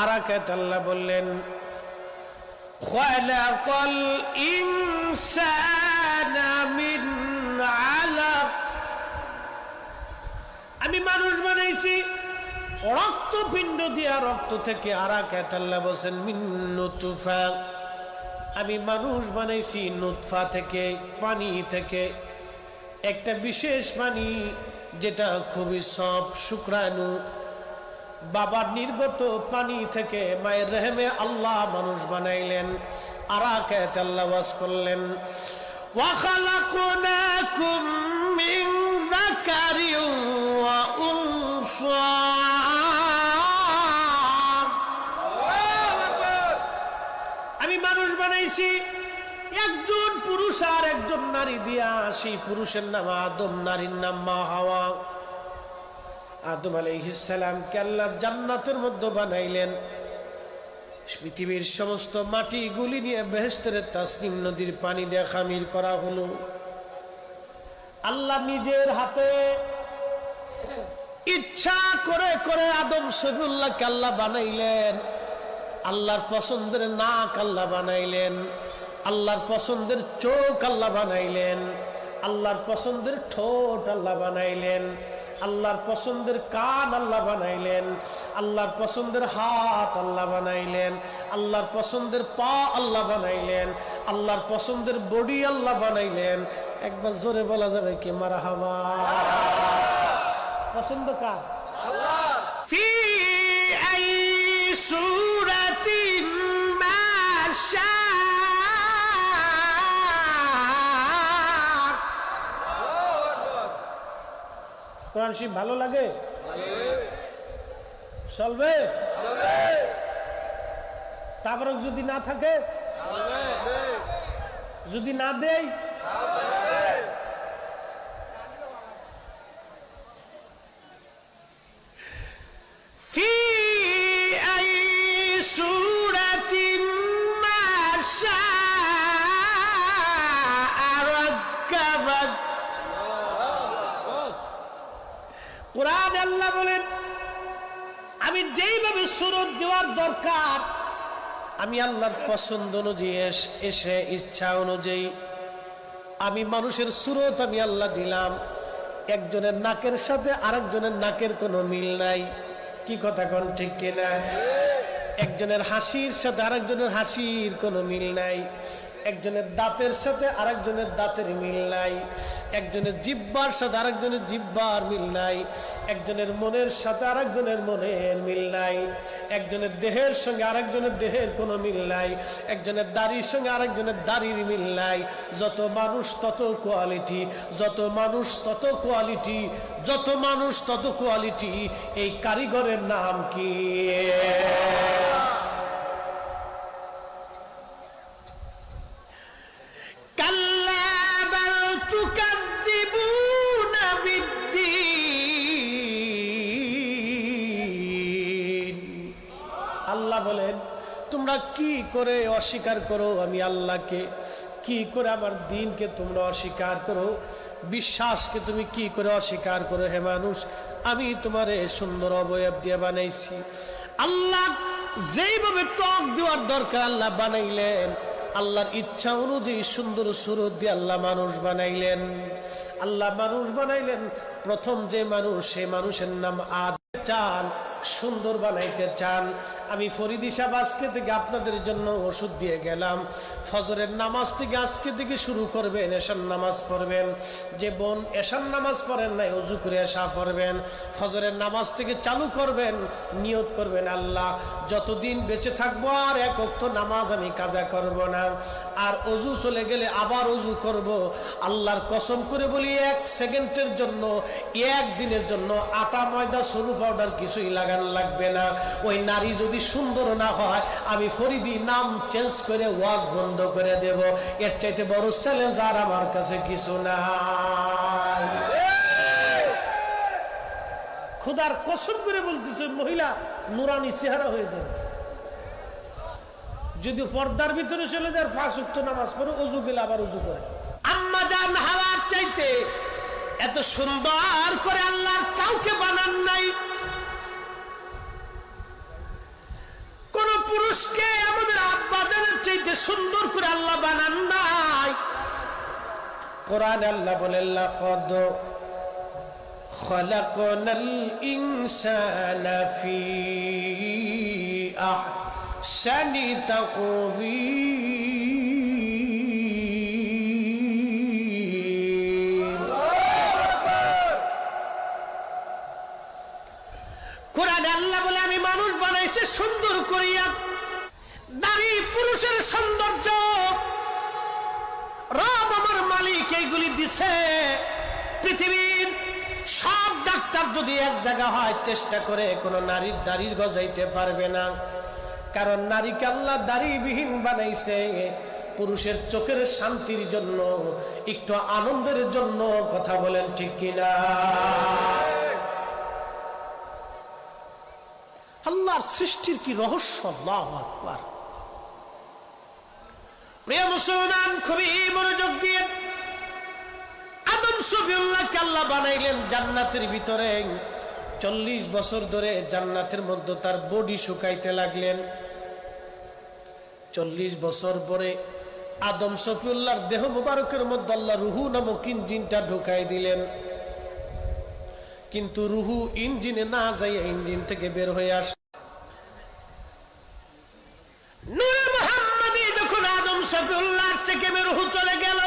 আর আয়াত আল্লাহ বললেন খালাকাল ইনসানা মিন আলাক, আমি মানুষ বানাইছি রক্তপিণ্ড দিয়া, রক্ত থেকে। আর আয়াত আল্লাহ বলেন মিন নুতফা, আমি মানুষ বানাইছি নুতফা থেকে, পানি থেকে, একটা বিশেষ পানি যেটা খুবই সফট শুক্রাণু। বাবার নির্গত পানি থেকে মায়ের রেহেমে আল্লাহ মানুষ বানাইলেন। আর আয়াত আল্লাহ ওয়াজ করলেন ওয়া খালাকনাকুম মিন যাকারিন ওয়া উনসা, আমি মানুষ বানাইছি একজন পুরুষ আর একজন নারী দিয়া। সেই পুরুষের নাম আদম, নারীর নাম মা হাওয়া। আদম আলাইহিস সালামকে আল্লাহ জান্নাতের মধ্যে বানাইলেন। পৃথিবীর সমস্ত মাটিগুলি নিয়ে বেহেশতের তাসনিম নদীর পানি দিয়ে খামির করা হলো। আল্লাহ নিজের হাতে ইচ্ছা করে করে আদম শফিউল্লাহকে আল্লাহ বানাইলেন। আল্লাহর পছন্দের নাক আল্লাহ বানাইলেন, আল্লাহর পছন্দের চোখ আল্লাহ বানাইলেন, আল্লাহর পছন্দের ঠোঁট আল্লাহ বানাইলেন, আল্লাহর পছন্দের কান আল্লাহ বানাইলেন, আল্লাহর পছন্দের হাত আল্লাহ বানাইলেন, আল্লাহর পছন্দের পা আল্লাহ বানাইলেন, আল্লাহর পছন্দের বডি আল্লাহ বানাইলেন। একবার জোরে বলা যাবে কি মারহাবা? পছন্দ কার? আল্লাহ। ফি আই সূরাতিন মা শা, কোরআন শরীফ ভালো লাগে? চলবে? তারপরে যদি না থাকে, যদি না দেই, ফি আই সূরাতিন মা শা রাক্কাবাত। কুরআন আল্লাহ বলেন আমি যেইভাবে সূরত দেওয়ার দরকার আমি আল্লাহর পছন্দ অনুযায়ী এসে ইচ্ছা অনুযায়ী আমি মানুষের সূরত আমি আল্লাহ দিলাম। একজনের নাকের সাথে আরেকজনের নাকের কোনো মিল নাই। কি কথা কোন ঠিক কিনা? একজনের হাসির সাথে আরেকজনের হাসির কোনো মিল নাই। একজনের দাঁতের সাথে আরেকজনের দাঁতের মিল নাই। একজনের জিহ্বার সাথে আরেকজনের জিহ্বার মিল নাই। একজনের মনের সাথে আরেকজনের মনের মিল নাই। একজনের দেহের সঙ্গে আরেকজনের দেহের কোনো মিল নাই। একজনের দাড়ির সঙ্গে আরেকজনের দাড়ির মিল নাই। যত মানুষ তত কোয়ালিটি, যত মানুষ তত কোয়ালিটি, যত মানুষ তত কোয়ালিটি। এই কারিগরের নাম কি? আল্লাহ বলেন তোমরা কি করে অস্বীকার করো আমি আল্লাহকে, কি করে আমার দ্বীনকে তোমরা অস্বীকার করো, বিশ্বাসকে তুমি কি করে অস্বীকার করো? হে মানুষ, আমি তোমারে সুন্দর অবয়ব দিয়ে বানাইছি। আল্লাহ যেইভাবে টক দেওয়ার দরকার আল্লাহ বানাইলেন। আল্লাহর ইচ্ছা অনুযায়ী সুন্দর সুরত দিয়ে আল্লাহ মানুষ বানাইলেন। আল্লাহ মানুষ বানাইলেন। প্রথম যে মানুষ, সে মানুষের নাম আদম। চান সুন্দর বানাইতে চান, আমি ফরিদি সাহেব আজকে থেকে আপনাদের জন্য ওষুধ দিয়ে গেলাম। ফজরের নামাজ থেকে আজকে থেকে শুরু করবেন, এশার নামাজ পড়বেন। যে বোন এশার নামাজ পড়েন নাই, ওযু করে এশা পড়বেন। ফজরের নামাজ থেকে চালু করবেন, নিয়ত করবেন আল্লাহ যতদিন বেঁচে থাকবো আর এক ওয়াক্ত নামাজ আমি কাজা করব না। আর ওযু চলে গেলে আবার ওযু করব। আল্লাহর কসম করে বলি, এক সেকেন্ডের জন্য, এক দিনের জন্য আটা ময়দা সরু পাউডার কিছুই লাগান লাগবে না। ওই নারী যদি সুন্দর না হয়, আমি ফরিদি নাম চেঞ্জ করে ওয়াজ বন্ধ করে দেব। এর চাইতে বড় চ্যালেঞ্জ আর আমার কাছে কিছু নাই। খোদার কসম করে বলতেছে, মহিলা নুরানি চেহারা হয়ে যাবে যদি পর্দার ভিতরে চলে যায়। 5 ওয়াক্ত নামাজ পড়ে, ওযু গেলে আবার ওযু করে। আম্মা জান হাওয়ার চাইতে এত সুন্দর করে আল্লাহর কাউকে বানান নাই। সুন্দর করে আল্লাহ বানান নাই। কোরআন আল্লাহ বলেন লাকাদ খালাকনাল ইনসানা ফি আহসানি তাকওয়ীম। কোরআন আল্লাহ বলে আমি মানুষ বানাইছি সুন্দর করিয়া। নারী পুরুষের সৌন্দর্য রব আমার মালিক এইগুলি দিছে। পৃথিবীর সব ডাক্তার যদি এক জায়গা হয় চেষ্টা করে কোনো নারীর দাড়ি গজাইতে পারবে না, কারণ নারীকে আল্লাহ দাড়িবিহীন বানাইছে পুরুষের চোখের শান্তির জন্য, একটু আনন্দের জন্য। কথা বলেন ঠিক কিনা? আল্লাহর সৃষ্টির কি রহস্য! আল্লাহু আকবার। প্রিয় মুসলমান, খুবই মনোযোগ দিয়ে আদম সফিউল্লাহকে আল্লাহ বানাইলেন জান্নাতের ভিতরে। 40 বছর ধরে জান্নাতের মধ্যে তার বডি শুকাইতে লাগলেন। 40 বছর পরে আদম সফিউল্লাহর দেহ মুবারকের মধ্যে আল্লাহ রুহু নামক ইঞ্জিনটা ঢুকাই দিলেন। কিন্তু রুহু ইঞ্জিনে না যাইয়া ইঞ্জিন থেকে বের হয়ে আস নূরে মুহাম্মাদি যখন আদম সফিউল্লাহ থেকে রুহু চলে গেল,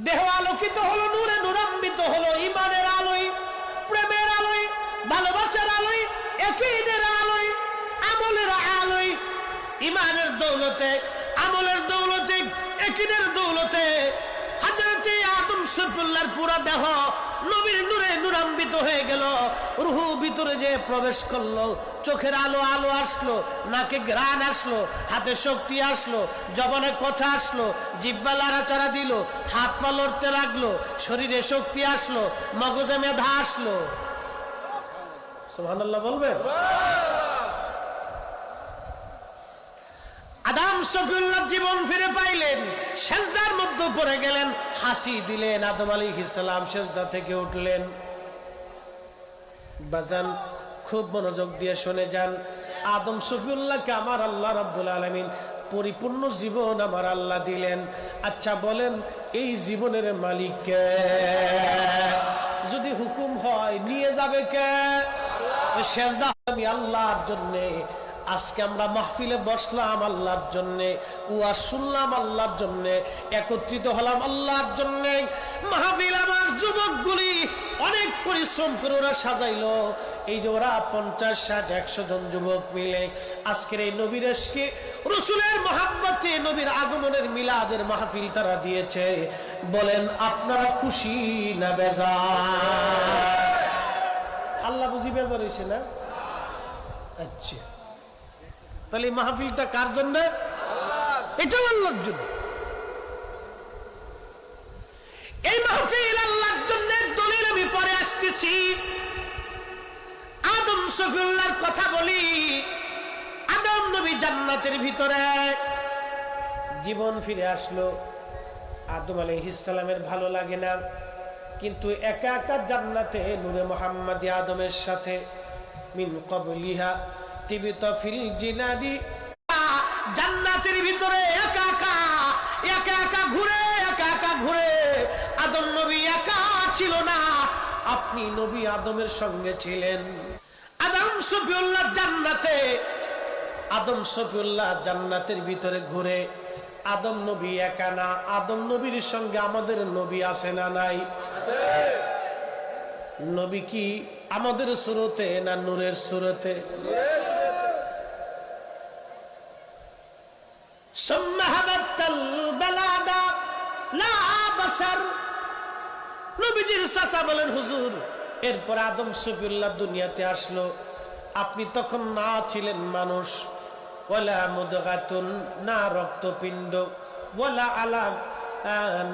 দেহ আলোকিত হলো, নূরে নূরান্বিত হলো, ইমানের আলোয়, প্রেমের আলোয়, ভালোবাসার আলোয়, ইয়াকিনের আলোয়, আমলের আলোয়, ইমানের দৌলতে, আমলের দৌলতে, ইয়াকিনের দৌলতে হযরতে আদম সফিউল্লাহর পুরো দেহ নবীর নূরে নূরান্বিত হয়ে গেল। রূহু ভিতরে যে প্রবেশ করলো, চোখের আলো আসলো, নাকে ঘ্রাণ আসলো, হাতে শক্তি আসলো, জবানে কথা আসলো, জিহ্বা নাড়াচাড়া দিল, হাত পা লড়তে লাগলো, শরীরে শক্তি আসলো, মগজে মেধা আসলো। সুবহানাল্লাহ বলবেন? আদম সফিউল্লাহ জীবন ফিরে পাইলেন, সেজদার মধ্যে পড়ে গেলেন, হাসি দিলেন। আদম আলাইহিস সালাম সেজদা থেকে উঠলেন। বাজান খুব মনোযোগ দিয়ে শুনে যান, আদম সফিউল্লাহকে আমার আল্লাহ রাব্বুল আলামিন পরিপূর্ণ জীবন আমার আল্লাহ দিলেন। আচ্ছা বলেন, এই জীবনের মালিক কে? যদি হুকুম হয় নিয়ে যাবে কে? সেজদা আমি আল্লাহর জন্য। আজকে আমরা মাহফিলে বসলাম আল্লাহর জন্য, ওয়াজ শুনলাম আল্লাহর জন্য, একত্রিত হলাম আল্লাহর জন্য। মাহফিল আমার যুবকগুলি অনেক পরিশ্রম করে ওরা সাজাইলো। এই যে ওরা 50, 60, 100 জন যুবক মিলে আজকের এই নবীর ইশকে, রাসূলের মহব্বতে, নবীর আগমনের মিলাদের মাহফিল তারা দিয়েছে। বলেন আপনারা খুশি না বেজার? আল্লাহ বুঝি বেজার হইছে না? আচ্ছা, তাহলে মাহফিলটা কার জন্য? এটা আল্লাহর জন্য। এই মাহফিল আল্লাহর জন্য। দলিল আমি পরে আসতেছি। আদম সফিউল্লাহর কথা বলি। আদম নবী জান্নাতের ভিতরে জীবন ফিরে আসলো। আদম আলাইহিস সালামের ভালো লাগে না, কিন্তু একা একা জান্নাতে নূরে মুহাম্মাদি আদমের সাথে মিন ক্বাবলিহা তিবিতা ফিল জিনাদি, জান্নাতের ভিতরে একা একা ঘুরে। আদম নবী একা ছিল না, আপনি নবী আদমের সঙ্গে ছিলেন। আদম সফিউল্লাহ জান্নাতের ভিতরে ঘুরে। আদম নবী একা না, আদম নবীর সঙ্গে আমাদের নবী আছে না নাই? নবী কি আমাদের সুরতে না নূরের সুরতে? নবীজির চাচা বলেন, হুজুর এরপর আদম সফিউল্লাহ দুনিয়াতে আসলো, আপনি তখন না ছিলেন মানুষ। ওয়ালা মুদগাতুন, না রক্তপিণ্ড, ওয়ালা আলাক,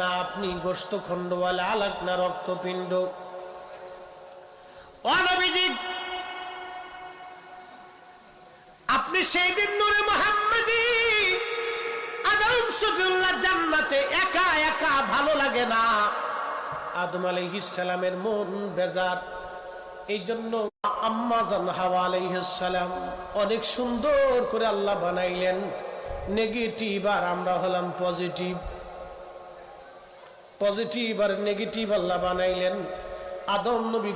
না আপনি গোশতখণ্ড, ওয়ালা আলাক, না রক্তপিণ্ড। ও নবীজি, আপনি সেই দিন নূরে মুহাম্মাদি আদম সফিউল্লাহ জান্নাতে একা ভালো লাগে না। আদম আলাইহিস সালামের মন বেজার, এই জন্য আম্মা জান হাওয়া আলাইহিস সালাম অনেক সুন্দর করে আল্লাহ বানাইলেন, নেগেটিভ আর আমরা হলাম পজিটিভ। পজিটিভ আর নেগেটিভ আল্লাহ বানাইলেন। আদম নবী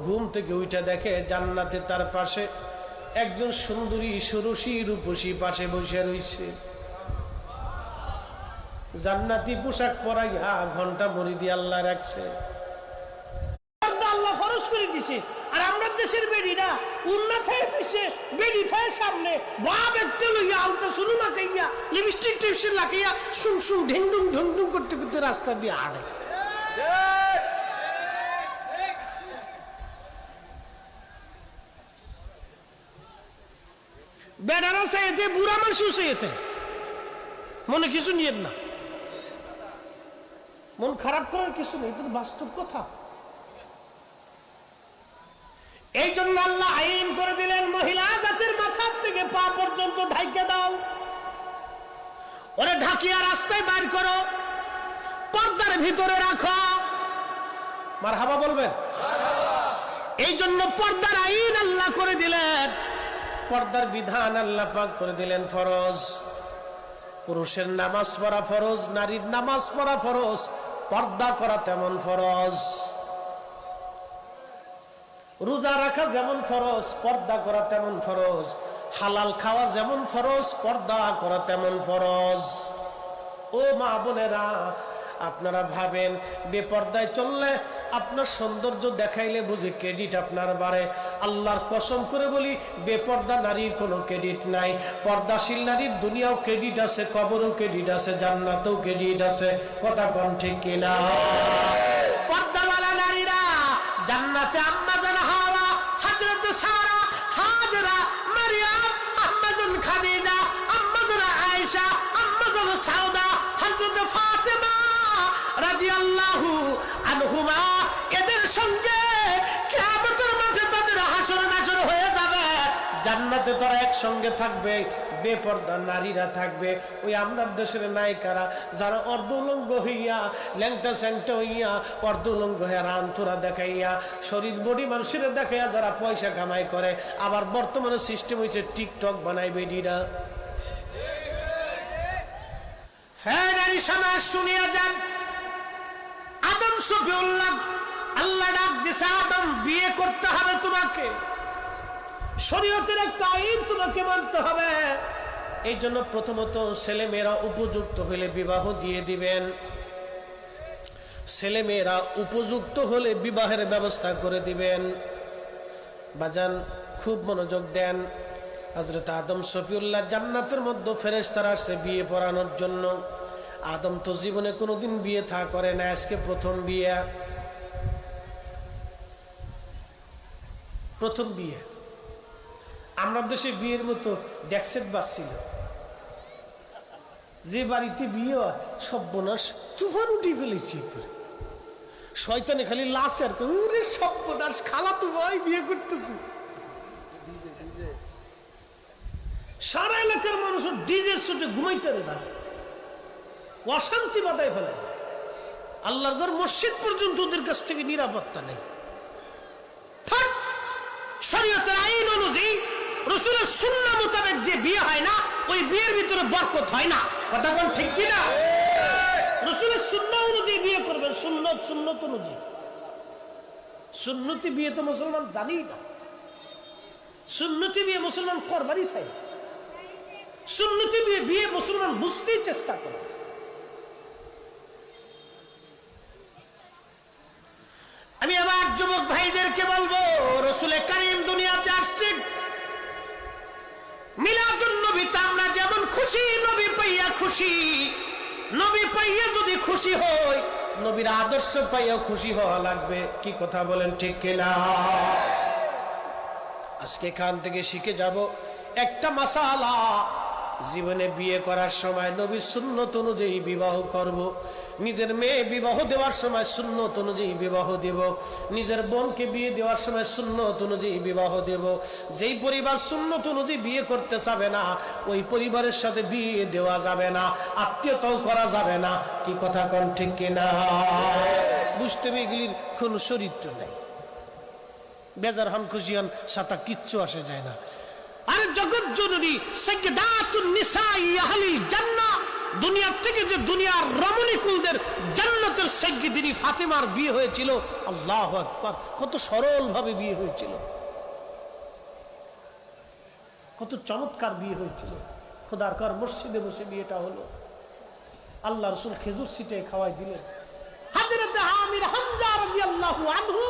ঘুম থেকে উঠে দেখে জান্নাতে তার পাশে একজন সুন্দরী ষোড়শী রূপসী পাশে বসে রয়েছে। জান্নাতি পোশাক পরাইয়া ঘন্টা মরি দিয়ে আল্লাহ রাখছে। আল্লাহ ফরজ করে দিছে। আর আমরা দেশের বেড়িরা উন্নত হয়ে পিছে বেড়ি থাকে সামনে বাপ একটা লইয়া আলতা শুরু লাগাইয়া লিপস্টিক টিপস্টিক লাগাইয়া শুং শুং ঢেংডুং ঢংডুং করতে করতে রাস্তা দিয়ে আড়ে। বেড়ারা চাইতে বুড়া মানুষও চাইতে মনে কিছু নিয়েন না, মন খারাপ করার কিছু নেই, এটা বাস্তব কথা। এই জন্য আল্লাহ আইন করে দিলেন মহিলা জাতির মাথা থেকে পা পর্যন্ত ঢাইকে দাও, ওরে ঢাকিয়া রাস্তায় বাইর করো, পর্দার ভিতরে রাখো। মারহাবা বলবেন। এই জন্য পর্দার আইন আল্লাহ করে দিলেন, পর্দার বিধান আল্লাহ পাক করে দিলেন ফরজ। পুরুষের নামাজ পড়া ফরজ, নারীর নামাজ পড়া ফরজ, পর্দা করা তেমন ফরজ। রোজা রাখা যেমন ফরজ, পর্দা করা তেমন ফরজ। হালাল খাওয়া যেমন ফরজ, পর্দা করা তেমন ফরজ। ও মা বোনেরা, আপনারা ভাবেন বেপর্দায় চললে আপনার সৌন্দর্য দেখাইলে বুঝি ক্রেডিট আপনার বাড়ে। আল্লাহর কসম করে বলি, বেপর্দা নারীর কোনো ক্রেডিট নাই। পর্দাশীল নারীর দুনিয়াও ক্রেডিট আছে, কবরও ক্রেডিট আছে, জান্নাতেও ক্রেডিট আছে। কথা কোন ঠিক কিনা? পর্দাওয়ালা নারীরা জান্নাতে আম্মা জান হাওয়া, হযরত সারা, হাজরা, মারিয়াম, আম্মা জান খাদিজা, আম্মা জান আয়েশা, আম্মা জান সাউদা, হযরত ফাতেমা রাদিয়াল্লাহু আনহুমা, এদের সঙ্গে কিয়ামতের মাঠে তাদের হাসর নাসর হয়ে যাবে। জান্নাতে তারা একসঙ্গে থাকবে, বেপর্দা নারীরা থাকবে। ওই আমরা দেশের নায়িকারা যারা অর্ধউলঙ্গ হইয়া ল্যাংটা স্যাংটা হইয়া অর্ধউলঙ্গ হইয়া রানথুরা দেখাইয়া শরীর বডি মানুষের দেখাইয়া যারা পয়সা কামাই করে। আবার বর্তমানে সিস্টেম হয়েছে টিকটক বানাই বেডিরা। হ্যাঁ নারী সমাজ শুনিয়া যান, আদম শফিউল্লাহ আল্লাহ ডাক দিছে, আদম বিয়ে করতে হবে তোমাকে, শরীয়তের একটা আইন তোমাকে মানতে হবে। এই জন্য প্রথমত ছেলে মেয়েরা উপযুক্ত হলে বিবাহ দিয়ে দিবেন। ছেলে মেয়েরা উপযুক্ত হলে বিবাহের ব্যবস্থা করে দিবেন। বাজান খুব মনোযোগ দেন। হযরত আদম শফিউল্লাহ জান্নাতের মধ্যে ফেরেশতারা আসছে বিয়ে পড়ানোর জন্য। আদম তো জীবনে কোনোদিন বিয়ে থা করে না, আজকে প্রথম বিয়ে। প্রথম বিয়ে। আমরা দেশে বিয়ের মতো ডেক্সেট বাজছিল, যে বাড়িতে বিয়ে হয় সর্বনাশ তুফান উঠে ফেলেছি। শয়তানে খালি লাশ আর ওরে সর্বনাশ, খালা তো ভাই বিয়ে করতেছে। সারা এলাকার মানুষ ডিজের চোটে ঘুমাইতে না, অশান্তি বাদায় ফেলে। আল্লাহর ঘর মসজিদ পর্যন্ত ওদের কাছ থেকে নিরাপত্তা নেই। শরীয়তের আইন অনুযায়ী রাসূলের সুন্নাহ মোতাবেক যে বিয়ে হয় না, ওই বিয়ের ভিতরে বরকত হয় না। কথা কোন ঠিক কি না? রাসূলের সুন্নাহ অনুযায়ী বিয়ে করবেন, সুন্নত অনুযায়ী। সুন্নতি বিয়ে তো মুসলমান জানি না। সুন্নতি বিয়ে মুসলমান করবারই চাই না। সুন্নতি বিয়ে মুসলমান বুঝতেই চেষ্টা করে। আমি আমার যুবক ভাইদেরকে বলবো, রাসূল কারীম দুনিয়াতে আসছেন, মিলাদুন নবীতে আমরা যেমন খুশি, নবী পাইয়া খুশি। নবী পাইয়া যদি খুশি হই, নবীর আদর্শ পাইয়া খুশি হওয়া লাগবে। কি কথা বলেন ঠিক কিনা? আজকে এখান থেকে শিখে যাব একটা মাসালা। জীবনে বিয়ে করার সময় নবীর সুন্নত অনুযায়ী বিবাহ করব। নিজের মেয়ে বিবাহ দেওয়ার সময় সুন্নত অনুযায়ী বিবাহ দেব। নিজের বোনকে বিয়ে দেওয়ার সময় সুন্নত অনুযায়ী বিবাহ দেব। যেই পরিবার সুন্নত অনুযায়ী বিয়ে করতে চাবে না, ওই পরিবারের সাথে বিয়ে দেওয়া যাবে না, আত্মীয়তাও করা যাবে না। কি কথা কোন ঠিক কিনা? বুঝতে হবে এগুলির কোন চরিত্র নেই। বেজার হন খুশি হন, সাথে কিচ্ছু আসে যায় না। আরে জগৎ জননী সাইয়্যিদাতুন নিসাই আহলিল জান্নাহ, দুনিয়ার থেকে যে দুনিয়ার রমণীকুলদের জান্নাতের সাইয়্যিদিনী ফাতেমার বিয়ে হয়েছিল। আল্লাহু আকবার, কত সরল ভাবে বিয়ে হয়েছিল, কত চমৎকার বিয়ে হয়েছিল। খোদার কর মসজিদে বসে বিয়েটা হলো। আল্লাহ রাসূল খেজুর ছিটে খাওয়াই দিলেন। হযরত আমির হামজা রাদিয়াল্লাহু আনহু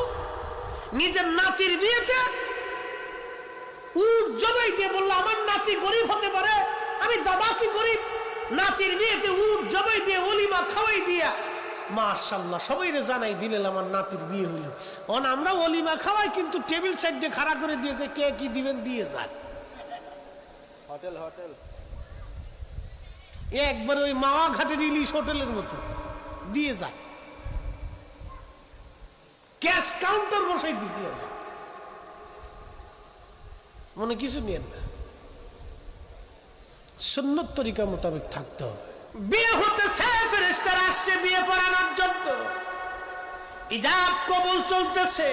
নিজের নাতির বিয়েতে উট জবাই দিয়ে বলল, আমার নাতি গরিব হতে পারে, আমি দাদা কি গরিব, নাতির বিয়েতে উট জবাই দিয়ে ওলিমা খাওয়াই দিয়া মাশাআল্লাহ সবাইরে জানাই দিলেন আমার নাতির বিয়ে হলো। আমরা ওলিমা খাওয়াই কিন্তু টেবিল সাইডে খাড়া করে দিয়ে কে কি দিবেন দিয়ে যায়। হোটেল হোটেল একবার ওই মাওয়া ঘাটের ইলিশ হোটেলের মতো দিয়ে যায়, ক্যাশ কাউন্টার বসাই দিছি আমরা। মনে কিছু নিয়েন না, সুন্নত তরিকা মোতাবেক থাকতে হবে। বিয়ে হতেছে, ফেরেশতারা আসছে বিয়ে পড়ানোর জন্য, ইজাব কবুল চলতেছে।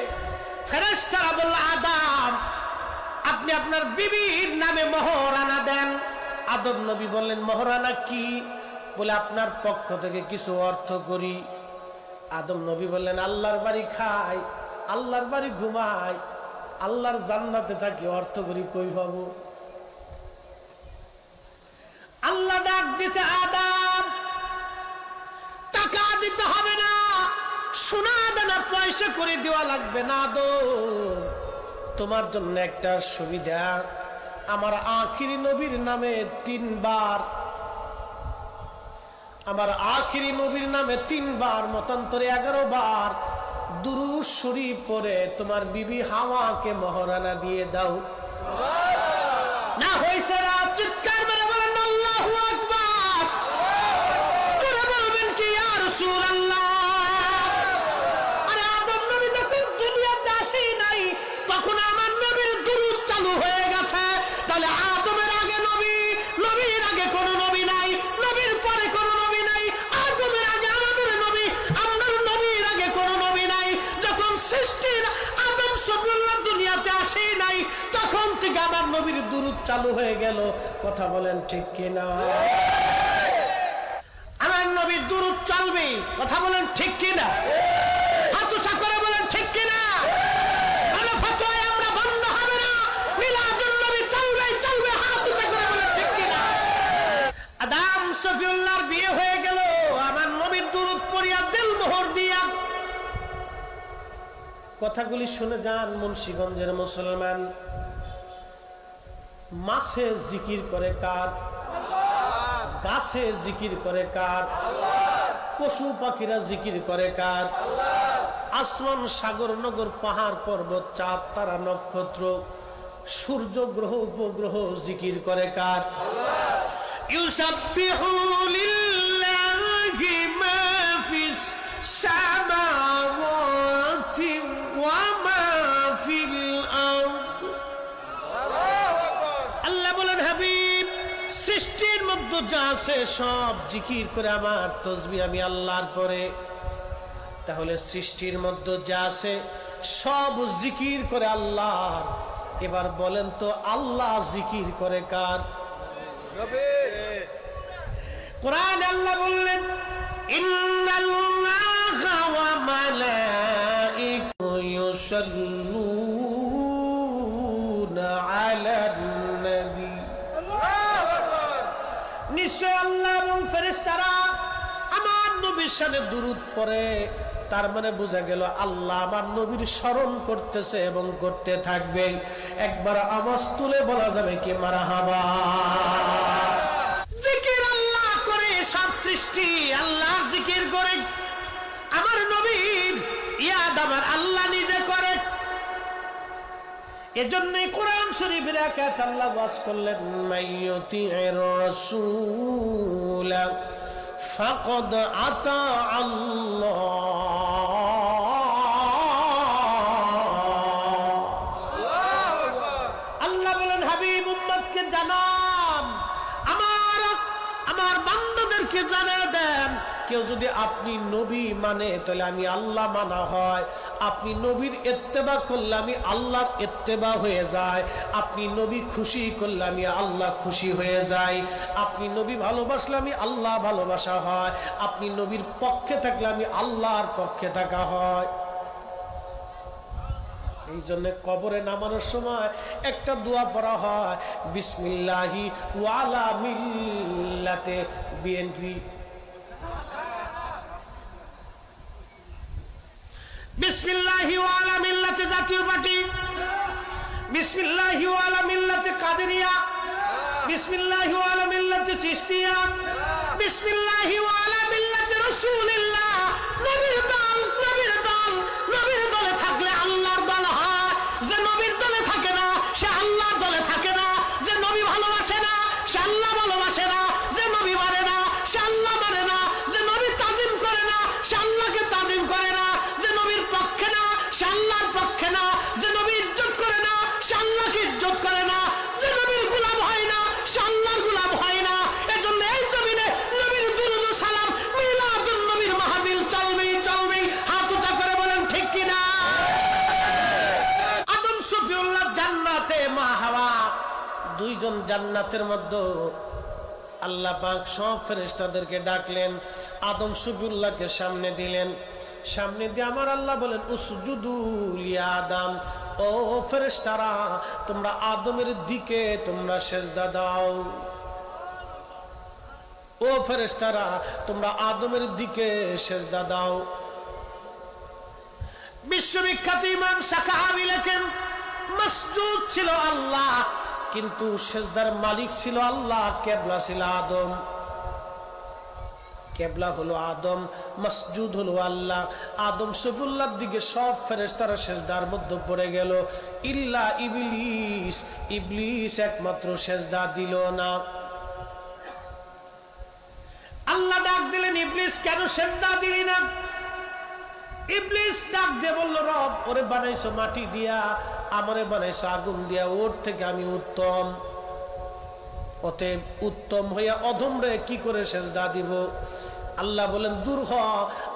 ফেরেশতারা বলল, আদম আপনি আপনার বিবির নামে মোহরানা দেন। আদম নবী বললেন, মোহরানা কি? বলে আপনার পক্ষ থেকে কিছু অর্থ করি। আদম নবী বললেন, আল্লাহর বাড়ি খাই, আল্লাহর বাড়ি ঘুমাই, আল্লাহর জান্নাতে থাকি, অর্থ করি কই পাবো? আল্লাহ ডাক দিছে, আদম টাকা দিতে হবে না, সোনা দানা পয়সা করে দেওয়া লাগবে না। আদম তোমার জন্য একটা সুবিধা, আমার আখিরি নবীর নামে 3 বার, আমার আখিরি নবীর নামে 3 বার, মতান্তরে 11 বার দুরূদ শরীফ পড়ে তোমার বিবি হাওয়াকে মোহরানা দিয়ে দাও। না হইছে না? চিৎকার মেরে বলেন আল্লাহু আকবার। করে বলবেন কি ইয়া রাসূলুল্লাহ? আরে আদম নবী যখন দুনিয়াতে আসেই নাই তখন আমার নবীর দুরূদ চালু হয়ে গেছে। তাহলে আদমের আগে নবী, নবীর আগে কোনো নবী নাই, নবীর পরে কোনো নবী নাই, আদমের আগে আমাদের নবী, আমাদের নবীর আগে কোনো নবী নাই। যখন সৃষ্টির আদম সফিউল্লাহ দুনিয়াতে আসেই নাই তখন থেকে আমার নবীর দুরূদ চালু হয়ে গেল। কথা বলেন ঠিক কিনা? আমার নবীর দুরূদ চলবে। কথা বলেন ঠিক কিনা? হাত উঁচা করে বলেন ঠিক কিনা? ভালো ফতোয়ায় আমরা বন্ধ হবে না, মিলাদুন নবী চলবে চলবে। হাত উঁচা করে বলেন ঠিক কিনা? আদম সফিউল্লাহর বিয়ে হয়ে গেল, আমার নবীর দুরূদ পড়িয়া দিল মোহর দিয়া। কথাগুলি শুনে যান মুন্সিগঞ্জের মুসলমান। মাছে জিকির করে কার? গাছে জিকির করে কার? পশু পাখিরা জিকির করে কার? আসমান সাগর নগর পাহাড় পর্বত চাঁদ তারা নক্ষত্র সূর্য গ্রহ উপগ্রহ জিকির করে কার? ইউসাব্বিহু লিল্লাহি মা ফিস সামাওয়াতি ওয়া মা ফিল আরদ। আল্লাহ বলেন, হাবিব সৃষ্টির মধ্যে যা আছে সব জিকির করে আমার তাসবিহ আমি আল্লাহর পরে। তাহলে সৃষ্টির মধ্যে যা আছে সব জিকির করে আল্লাহর। এবার বলেন তো আল্লাহ জিকির করে কার? কোরআন আল্লাহ বললেন, ইন্নাল্লাহা ওয়া মালাইকাতুহু ইউসাল্লুনা আলান নবী। নিশ্চয় আল্লাহ এবং ফেরেশতারা আমার নবীর শানে দুরূদ পড়ে। তার মানে বোঝা গেল আল্লাহ আমার নবীর স্মরণ করতেছে এবং করতে থাকবে। একবার আওয়াজ তুলে বলা যাবে কি মারহাবা? জিকির আল্লাহ করে, সব সৃষ্টি আল্লাহর জিকির করে। আমার নবীর ইয়াদ আমার আল্লাহ নিজে করে। এজন্যই কোরআন শরীফের এক আয়াত আল্লাহ ওয়াজ করলেন, মাইয়ুতির রাসূল ফাকাদ আতা আল্লাহ। আল্লাহ বলেন, হাবিব উম্মতকে জানান, আমার বান্দাদেরকে জানিয়ে দেন, কেউ যদি আপনি নবী মানে তাহলে আমি আল্লাহ মানা হয়, আপনি নবীর ইত্তেবা করলে আমি আল্লাহর ইত্তেবা হয়ে যায়, আপনি নবী খুশি করলে আমি আল্লাহ খুশি হয়ে যাই, আপনি নবী ভালোবাসলে আমি আল্লাহ ভালোবাসা হয়, আপনি নবীর পক্ষে থাকলে আমি আল্লাহর পক্ষে থাকা হয়। এই জন্য কবরে নামানোর সময় একটা দোয়া পড়া হয়, বিসমিল্লাহি ওয়ালা মিল্লাতে বিএনপি, বিসমিল্লাহি ওয়ালা মিল্লাতে জাতীয় পার্টি, বিসমিল্লাহি ওয়ালা মিল্লাতে কাদেরিয়া, বিসমিল্লাহি ওয়ালা মিল্লাতে চিশতিয়া, বিসমিল্লাহি ওয়ালা মিল্লাতে রাসূলুল্লাহ। নবীর দল, নবীর দল, নবীর দলে থাকলে আল্লাহর দল হয়। যে নবীর দলে থাকে না সে আল্লাহর দলে থাকে না। যে নবী ভালোবাসে না সে আল্লাহ ভালোবাসে না। যে নবী মানে না সে আল্লাহ মানে না। যে নবী তাজিম করে না সে আল্লাহকে তাজিম করে না। যে নবীর পক্ষে না সে আল্লাহর পক্ষে না। যে নবী ইজ্জত করে না সে আল্লাহকে ইজ্জত করে না। যে নবীর গোলাম হয় না সে আল্লাহর গোলাম হয় না। এজন্য এই জমিনে নবীর দুরূদ ও সালাম, মিলাদুন নবীর মাহফিল চলবেই চলবেই। হাত উঁচা করে বলেন ঠিক কিনা? আদম শফিউল্লাহ জান্নাতে, মা হাওয়া, দুইজন জান্নাতের মধ্যে আল্লাহ পাক সব ফেরেশতাদেরকে ডাকলেন, আদম শফিউল্লাহকে সামনে দিলেন। সামনে দিয়ে আমার আল্লাহ বলেন, উসজুদু লিয়া আদম, ও ফেরেশতারা তোমরা আদমের দিকে তোমরা সেজদা দাও। ও ফেরেশতারা তোমরা আদমের দিকে সেজদা দাও। বিশ্ববিখ্যাত ইমাম শাকাবি লেখেন, মসজুদ ছিল আল্লাহ কিন্তু সেজদার মালিক ছিল আল্লাহ, কিবলা ছিল আদম। কিবলা হলো আদম, মসজুদ হলো আল্লাহ। আদম শফিউল্লাহর দিকে সব ফেরেশতারা সেজদার মধ্যে পড়ে গেল, ইল্লা ইবলিস। ইবলিস একমাত্র সেজদা দিল না। আল্লাহ ডাক দিলেন, ইবলিস কেন সেজদা দিলি না? ইবলিস ডাক দিয়ে বলল, রব ওরে বানাইছো মাটি দিয়া, আমারে বানাইছো আগুন দিয়া, ওর থেকে আমি উত্তম, অতএব উত্তম হইয়া অধমরে কি করে সেজদা দিব? আল্লাহ বলেন, দূর হ,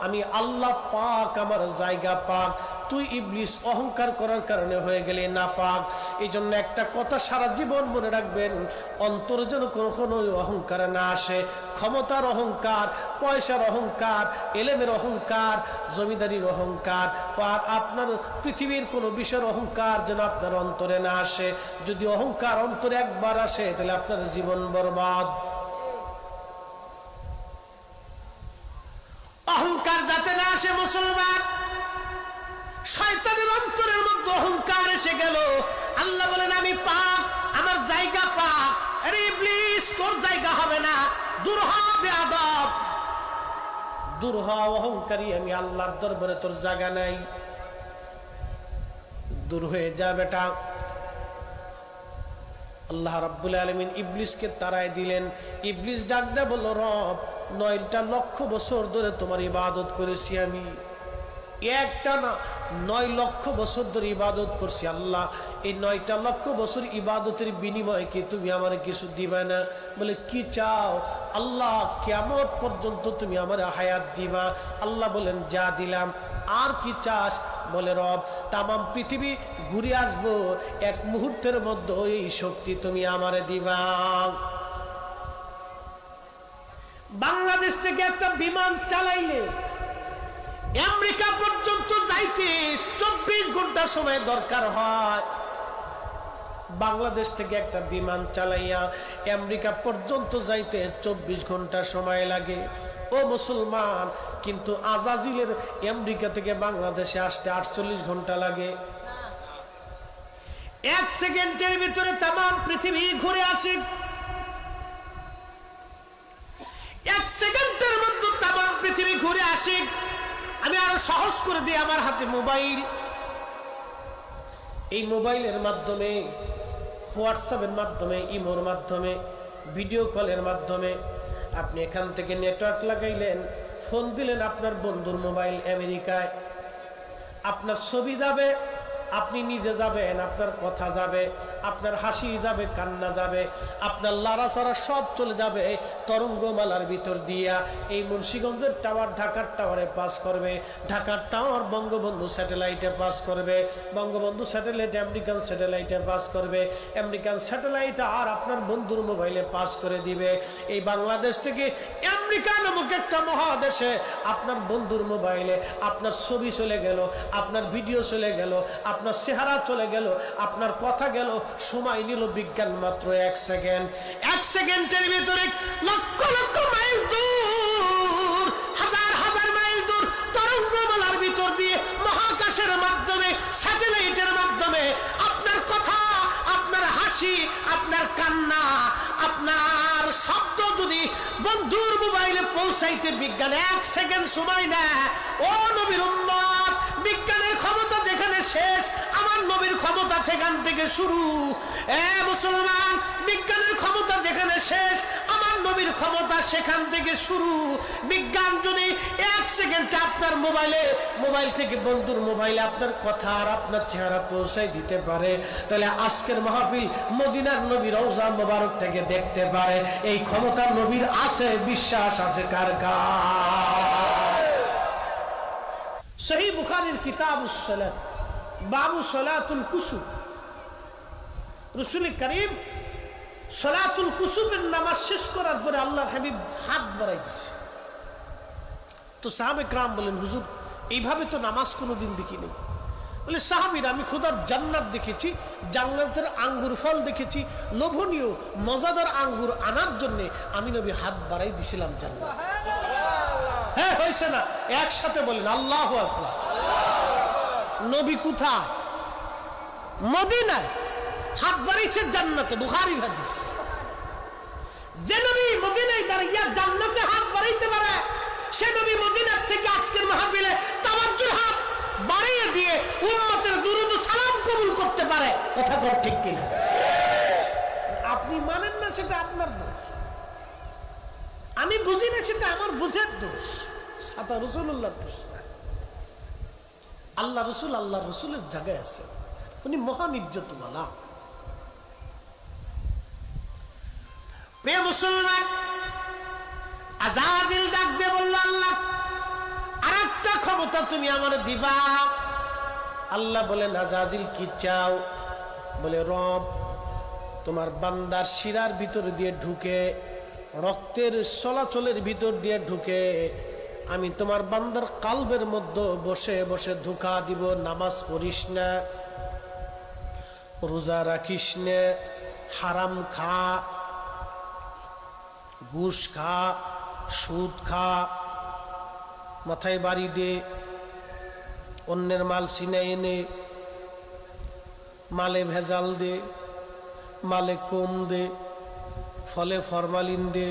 আমি আল্লাহ পাক, আমার জায়গা পাক। তুই ইবলিস অহংকার করার কারণে হয়ে গেলে না পাক। এই জন্য একটা কথা সারা জীবন মনে রাখবেন, অন্তরে যেন কখনো অহংকার না আসে। ক্ষমতার অহংকার, পয়সার অহংকার, এলেমের অহংকার, জমিদারির অহংকার, আর আপনার পৃথিবীর কোনো বিষয়ের অহংকার যেন আপনার অন্তরে না আসে। যদি অহংকার অন্তরে একবার আসে তাহলে আপনার জীবন বরবাদ। অহংকার যাতে না আসে মুসলমান। শয়তানের অন্তরের মধ্যে অহংকার এসে গেল। আল্লাহ বলেন, আমি পাক, আমার জায়গা পাক। আরে ইবলিস তোর জায়গা হবে না, দূর হ বেয়াদব, দূর হ অহংকারী, আমি আল্লাহর দরবারে তোর জায়গা নাই, দূর হয়ে যা বেটা। আল্লাহ রাব্বুল আলামিন ইবলিসকে তাড়ায় দিলেন। ইবলিস ডাক দেয়া বলল, রব 9 লক্ষ বছর ধরে তোমার ইবাদত করেছি আমি, একটা না 9 লক্ষ বছর ধরে ইবাদত করছি আল্লাহ। এই 9 লক্ষ বছর ইবাদতের বিনিময়ে কি তুমি আমার কিছু দিবা না? বলে, কি চাও? আল্লাহ কিয়ামত পর্যন্ত তুমি আমার হায়াত দিবা। আল্লাহ বলেন, যা দিলাম। আর কি চাস? বলে, রব তামাম পৃথিবী ঘুরে আসবো, এক মুহূর্তের মধ্যে এই শক্তি তুমি আমারে দিবা। বাংলাদেশ থেকে একটা বিমান চালাইলে আমেরিকা পর্যন্ত যাইতে 24 ঘন্টা সময় দরকার হয়। বাংলাদেশ থেকে একটা বিমান চালাইয়া আমেরিকা পর্যন্ত যাইতে 24 ঘন্টা সময় লাগে। ও মুসলমান, কিন্তু আজাজিলের আমেরিকা থেকে বাংলাদেশে আসতে 48 ঘন্টা লাগে। 1 সেকেন্ডের ভিতরে তামাম পৃথিবী ঘুরে আসে। 1 সেকেন্ডের মধ্যে তামাম পৃথিবী ঘুরে আসে। আমি আরো সহজ করে দিই, আমার হাতে মোবাইল। এই মোবাইলের মাধ্যমে, হোয়াটসঅ্যাপের মাধ্যমে, ইমোর মাধ্যমে, ভিডিও কলের মাধ্যমে আপনি এখান থেকে নেটওয়ার্ক লাগাইলেন, ফোন দিলেন আপনার বন্ধুর মোবাইল আমেরিকায়, আপনার ছবি যাবে আপনি নিজে যাবেন, আপনার কথা যাবে, আপনার হাসি যাবে, কান্না যাবে, আপনার লাড়াচাড়া সব চলে যাবে তরঙ্গমালার ভিতর দিয়া। এই মুন্সিগঞ্জের টাওয়ার ঢাকার টাওয়ারে পাস করবে, ঢাকার টাওয়ার বঙ্গবন্ধু স্যাটেলাইটে পাস করবে, বঙ্গবন্ধু স্যাটেলাইট আমেরিকান স্যাটেলাইটে পাস করবে, আমেরিকান স্যাটেলাইট আর আপনার বন্ধুর মোবাইলে পাস করে দিবে। এই বাংলাদেশ থেকে আমেরিকা নামক একটা মহাদেশে আপনার বন্ধুর মোবাইলে আপনার ছবি চলে গেল, আপনার ভিডিও চলে গেল, আপনার চেহারা চলে গেল, আপনার কথা গেল। সময় নিল বিজ্ঞান মাত্র 1 সেকেন্ড। 1 সেকেন্ডের ভিতরে লক্ষ লক্ষ মাইল দূর, হাজার হাজার মাইল দূর তরঙ্গমালার ভিতর দিয়ে মহাকাশের মাধ্যমে, স্যাটেলাইটের মাধ্যমে আপনার কথা, আপনার হাসি, আপনার কান্না, আপনার শব্দ যদি বন্ধুর মোবাইলে পৌঁছাইতে বিজ্ঞান 1 সেকেন্ড সময় নেয়। ও নবীর উম্মত, বিজ্ঞানের ক্ষমতা যেখানে শেষ, আমার নবীর ক্ষমতা সেখান থেকে শুরু। মুসলমান, বিজ্ঞানের ক্ষমতা যেখানে শেষ, আমার নবীর ক্ষমতা সেখান থেকে শুরু। বিজ্ঞান যদি 1 সেকেন্ডে আপনার মোবাইল থেকে বন্ধুর মোবাইলে আপনার কথা আর আপনার চেহারা পৌঁছাই দিতে পারে, তাহলে আজকের মাহফিল মদিনার নবীর রওজা মোবারক থেকে দেখতে পারে। এই ক্ষমতা নবীর আছে, বিশ্বাস আছে কার কার? সহিহ বুখারীর কিতাবুস সালাত, বাবু সালাতুল কুসুফ। রাসূল করিম সালাতুল কুসুফের নামাজ শেষ করার পরে আল্লাহর হাবিব হাত বাড়াই দিয়েছে। তো সাহাবে کرام বলেন, হুজুর এইভাবে তো নামাজ কোনোদিন দেখিনি। বলে, সাহাবীরা, আমি খোদার জান্নাত দেখেছি, জান্নাতের আঙ্গুর ফল দেখেছি, লোভনীয় মজাদার আঙ্গুর আনার জন্য আমি নবী হাত বাড়াই দিছিলাম জান্নাত। হ্যাঁ, হয়েছে না? একসাথে বলেন আল্লাহু আকবার। নবী কোথায়? মদিনায়। হাত বাড়াইছে জান্নাতে, বুখারী হাদিস। যে নবী মদিনায় দাঁড়িয়ে জান্নাতে হাত বাড়াইতে পারে, সে নবী মদিনার থেকে আজকের মাহফিলে তাওয়াজ্জুর হাত বাড়িয়ে দিয়ে উম্মতের দুরূদ ও সালাম কবুল করতে পারে। কথা কর ঠিক কিনা? আপনি মানেন না, সেটা আপনার দোষ। আমি বুঝি না, সেটা আমার বুঝের দোষ। সাতা রাসূলুল্লাহর দোষ না। আল্লাহ রসুলের জায়গায় আছে, উনি মহান ইজ্জতওয়ালা। প্রিয় মুসলমান, আযাজিল ডাক দিয়ে বলল, আল্লাহ আরেকটা ক্ষমতা তুমি আমার দিবা। আল্লাহ বলেন, আযাজিল কি চাও? বলে, রব তোমার বান্দার শিরার ভিতর দিয়ে ঢুকে, রক্তের চলাচলের ভিতর দিয়ে ঢুকে আমি তোমার বান্দার কালবের মধ্যে বসে বসে ধোঁকা দিব। নামাজ পড়িস না, রোজা রাখিস না, হারাম খা, ঘুষ খা, সুদ খা, মাথায় বাড়ি দে, অন্যের মাল ছিনাই এনে মালে ভেজাল দে, মালে কম দে, ফলে ফরমালিন দে,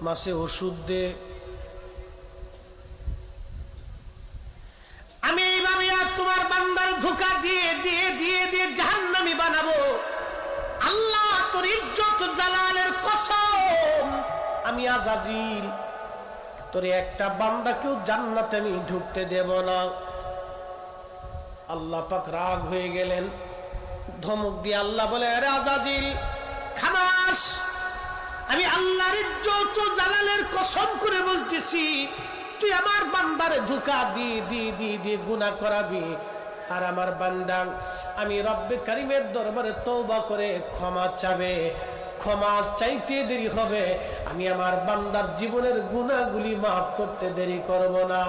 মাছে ওষুধ দে। আমি এইভাবে আর তোমার বান্দার ধোঁকা দিয়ে দিয়ে দিয়ে দিয়ে জাহান্নামী বানাবো। আল্লাহ তোর ইজ্জত জালালের কসম, আমি আযাজিল তোর একটা বান্দাকেও জান্নাতে আমি ঢুকতে দেব না। আল্লাহ পাক রাগ হয়ে গেলেন, ধমক দিয়ে আল্লাহ বলে, আরে আযাজিল খামাস, আমি আল্লাহর ইজ্জত ও জালালের কসম করে বলতেছি, তুই আমার বান্দারে ধোঁকা দিয়ে দিয়ে দিয়ে দিয়ে গুনাহ করাবি। আর আমার বান্দা আমি রব্বে কারিমের দরবারে তওবা করে ক্ষমা চাবে। ক্ষমা চাইতে দেরি হবে, আমি আমার বান্দার জীবনের গুনাহগুলি মাফ করতে দেরি করব না।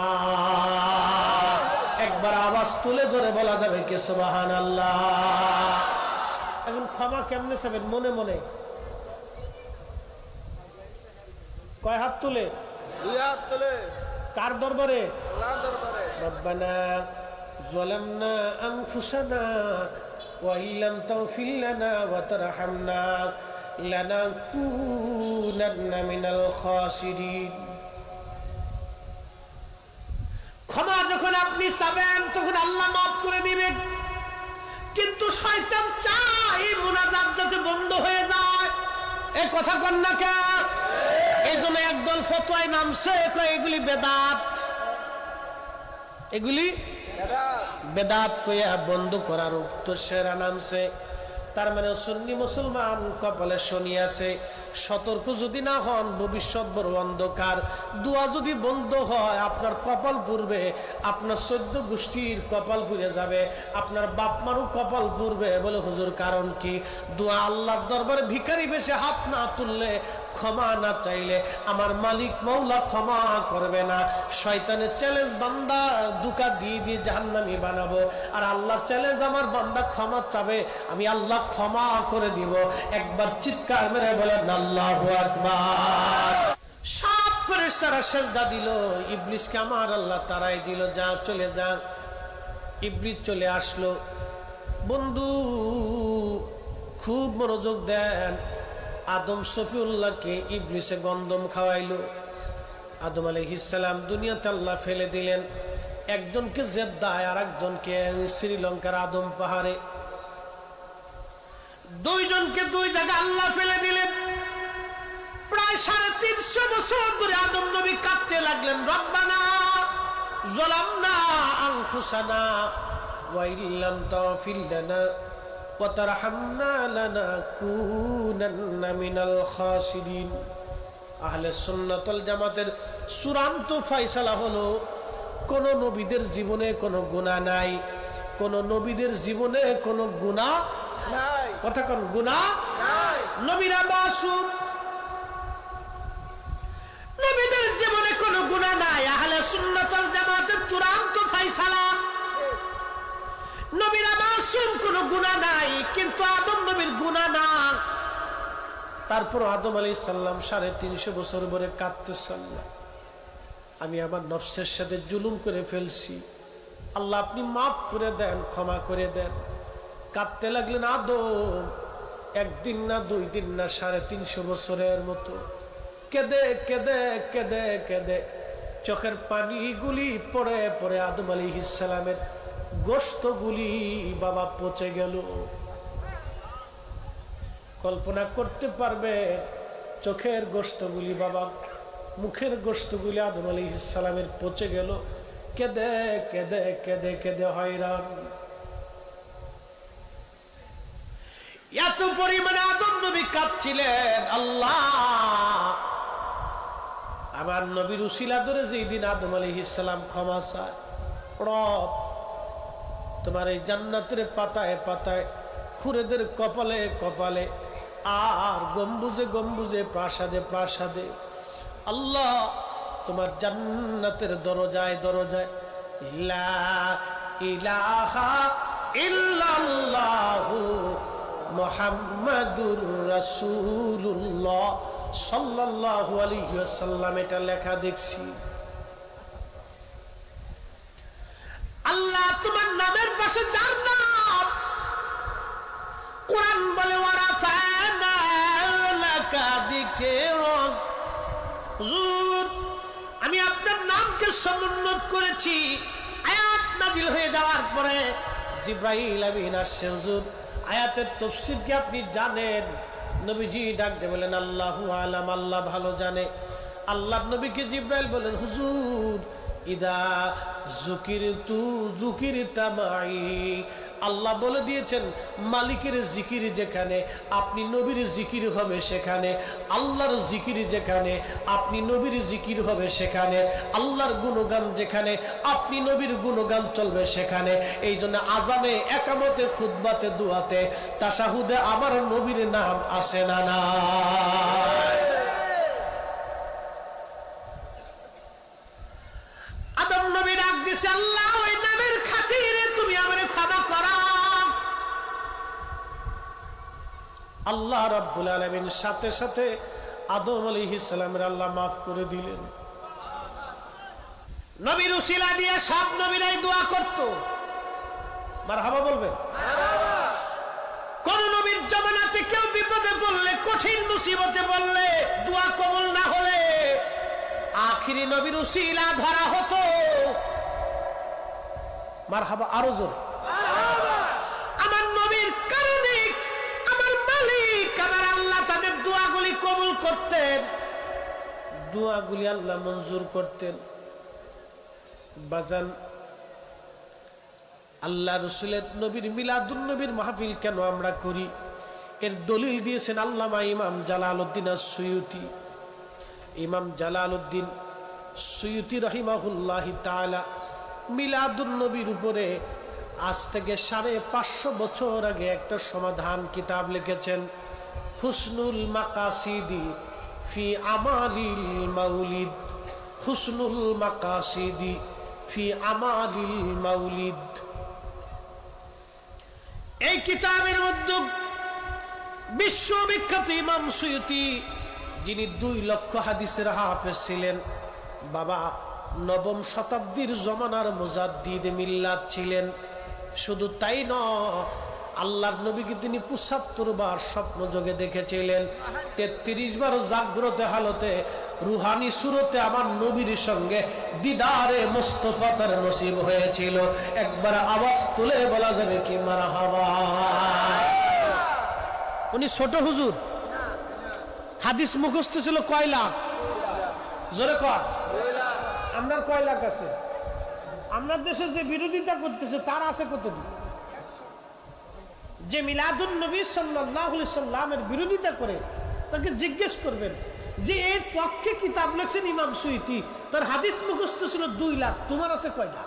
একবার আওয়াজ তুলে জোরে বলা যাবে কি সুবহানাল্লাহ? এখন ক্ষমা কেমনে চাবেন? মনে মনে কয় হাত তুলে? 2 হাত তুলে। কার দরবারে? আল্লাহর দরবারে। রব্বানা যালামনা আনফুসানা ওয়া ইল্লাম তাগফির লানা ওয়া তারহামনা লানাকুনান্না মিনাল খাসিরিন। ক্ষমা যখন আপনি চাবেন তখন আল্লাহ মাফ করে দিবেন, কিন্তু শয়তান চায় মুনাজাত যাতে বন্ধ হয়ে যায়। এই কথা কন না কেন? এই জন্য একদল ফতোয়ায় নামছে, এগুলি বেদাত, এগুলি বেদাত কইয়া বন্ধ করার উদ্দেশ্যে নামছে। তার মানে সুন্নি মুসলমান কপালে শনি আছে, সতর্ক যদি না হন ভবিষ্যৎ বড় অন্ধকার। দোয়া যদি বন্ধ হয় আপনার কপাল পুড়বে, আপনার 14 গোষ্ঠীর কপাল পুড়ে যাবে, আপনার বাপ মারও কপাল পুড়বে। বলে হুজুর কারণ কি? দোয়া আল্লাহর দরবারে ভিখারি বেশে হাত না তুললে, ক্ষমা না চাইলে আমার মালিক মৌলা ক্ষমা করবে না। শয়তানের চ্যালেঞ্জ বান্দা দুকা দিয়ে দিয়ে জাহান্নামী বানাবো, আর আল্লাহর চ্যালেঞ্জ আমার বান্দা ক্ষমা চাবে, আমি আল্লাহ ক্ষমা করে দিব। একবার চিৎকার মেরে বলেন আল্লাহু আকবার। সব ফেরেশতারা সেজদা দিল, ইবলিসকে আমার আল্লাহ তারাই দিল, যা চলে যা। ইবলিস চলে আসলো। বন্ধু খুব মনোযোগ দেন। আদম শফিউল্লাহকে ইবলিসে গন্ধম খাওয়াইলো। আদম আলাইহিস সালাম দুনিয়াতে আল্লাহ ফেলে দিলেন, একজনকে জেদ্দায় আর একজনকে শ্রীলঙ্কার আদম পাহাড়ে, দুইজনকে দুই জায়গায় আল্লাহ ফেলে দিলেন। প্রায় 350 বছর ধরে আদম নবী কাঁদতে লাগলেন, রব্বানা যালামনা আনফুসানা ওয়া ইল্লাম তাগফির লানা ওয়া তারহামনা লানাকুনান্না মিনাল খাসিরিন। আহলে সুন্নাত ওয়াল জামাতের চূড়ান্ত ফয়সালা হলো, কোন নবীদের জীবনে কোনো গুনাহ নাই, কোন নবীদের জীবনে কোনো গুনাহ নাই। কথা কোন গুনাহ নাই। নবীরা মাসুম, নবীদের জীবনে কোনো গুনাহ নাই। আহলে সুন্নাত ওয়াল জামাতের চূড়ান্ত ফয়সালা, নবীরা মাসুম, কোনো গুনাহ নাই। কিন্তু আদম নবীর গুনাহ না। তারপর আদম আলাইহিস সালাম 350 বছর ধরে কাঁদতেছেন, আমি আমার নফসের সাথে জুলুম করে ফেলছি, আল্লাহ আপনি মাফ করে দেন, ক্ষমা করে দেন। কাঁদতে লাগলেন আদম, একদিন না 2 দিন না 350 বছরের মতো কেঁদে কেঁদে কেঁদে কেঁদে চোখের পানিগুলি পড়ে পড়ে আদম আলাইহিস সালামের গোশতগুলি বাবা পচে গেল। কল্পনা করতে পারবে চোখের গোশতগুলি বাবা, মুখের গোশতগুলি আদম আলাইহিস সালামের পচে গেল। কেঁদে কেঁদে কেঁদে কেঁদে হয়রান। এত পরিমাণে আদম নবী কাঁদছিলেন, আল্লাহ আমার নবীর উসিলা ধরে যেই দিন আদম আলাইহিস সালাম ক্ষমা চায়, রব তোমার এই জান্নাতের পাতায় পাতায়, খুরেদের কপালে কপালে, আর গম্বুজে গম্বুজে, প্রাসাদে প্রাসাদে, আল্লাহ তোমার জান্নাতের দরজায় দরজায় লা ইলাহা ইল্লাল্লাহু মুহাম্মাদুর রাসূলুল্লাহ সাল্লাল্লাহু আলাইহি ওয়াসাল্লাম এটা লেখা দেখছি। আল্লাহ তোমার নামের পাশে যার নাম, কোরআন বলে ওয়ারাফানা লাকা যিকরাক, হুজুর আমি আপনার নামকে সমুন্নত করেছি। আয়াত নাজিল হয়ে যাওয়ার পরে জিবরাইল আমিন আসছে, হুজুর আয়াতের তাফসীর কি আপনি জানেন? নবীজি ডাক দিয়ে বলেন আল্লাহু আলাম, আল্লাহ ভালো জানে। আল্লাহ নবীকে জিবরাইল বলেন, হুজুর ইদা যুকিরতু যুকিরতা মাই, আল্লাহ বলে দিয়েছেন মালিকের জিকির যেখানে আপনি নবীর জিকির হবে সেখানে, আল্লাহর জিকির যেখানে আপনি নবীর জিকির হবে সেখানে, আল্লাহর গুণগান যেখানে আপনি নবীর গুণগান চলবে সেখানে। এই জন্য আজানে, একামতে, খুতবাতে, দুয়াতে, তাশাহুদে আমার নবীর নাম আসে না না। আদম নবী ডাক দিছে, আল্লাহ ওই নামের খাতিরে তুমি আমারে ক্ষমা করো। আল্লাহ রাব্বুল আলামিন সাথে সাথে আদম আলাইহিস সালামের আল্লাহ মাফ করে দিলেন। নবীর উসিলা দিয়ে সব নবীরাই দোয়া করত, মারহাবা বলবেন। কোন নবীর জামানাতে কেউ বিপদে পড়লে, কঠিন মুসিবতে পড়লে, দোয়া কবুল না হলে আখিরি নবীর উসিলা ধরা হতো। মারহাবা আরো জোরে। আমার নবীর কারণে আমার মালিক, আমার আল্লাহ তাদের দোয়াগুলি কবুল করতেন, দোয়াগুলি আল্লাহ মঞ্জুর করতেন। বাজান আল্লাহ রসুলের নবীর মিলাদুন নবীর মাহফিল কেন আমরা করি? এর দলিল দিয়েছেন আল্লামা ইমাম জালালউদ্দিন আস-সুয়ুতি। ইমাম জালালউদ্দিন সুয়ুতি রাহিমাহুল্লাহ তাআলা মিলাদুন নবীর উপরে আজ থেকে 550 বছর আগে একটা সমাধান কিতাব লিখেছেন, হুসনুল মাকাসিদি ফি আমালিল মাউলিদ। হুসনুল মাকাসিদি ফি আমালিল মাউলিদ। এই কিতাবের মধ্যে বিশ্ববিখ্যাত ইমাম সুয়ুতি, যিনি 2 লক্ষ হাদিসের হাফেজ ছিলেন, বাবা নবম শতাব্দীর জমানার মুজাদ্দিদ মিল্লাত ছিলেন। শুধু তাই নয়, আল্লাহর নবীকে তিনি 75 বার স্বপ্ন যোগে দেখেছিলেন। 33 বার জাগ্রত হালতে রুহানি সুরতে আমার নবীর সঙ্গে দিদারে মুস্তাফা তার নসিব হয়েছিল। একবার আওয়াজ তুলে বলা যাবে কি মারহাবা। উনি ছোট হুজুর, হাদিস মুখস্থ ছিল কয় লাখ? জোরে কয়। আপনার কয় লাখ আছে? আপনার দেশে যে বিরোধিতা করতেছে তার আছে কতটুকু? যে মিলাদুন নবী সাল্লাল্লাহু আলাইহি সাল্লামের বিরোধিতা করে তাকে জিজ্ঞেস করবেন যে এর পক্ষে কিতাব লিখছেন ইমাম সুয়ুতি, তার হাদিস মুখস্থ ছিল 2 লাখ, তোমার আছে কয়টা?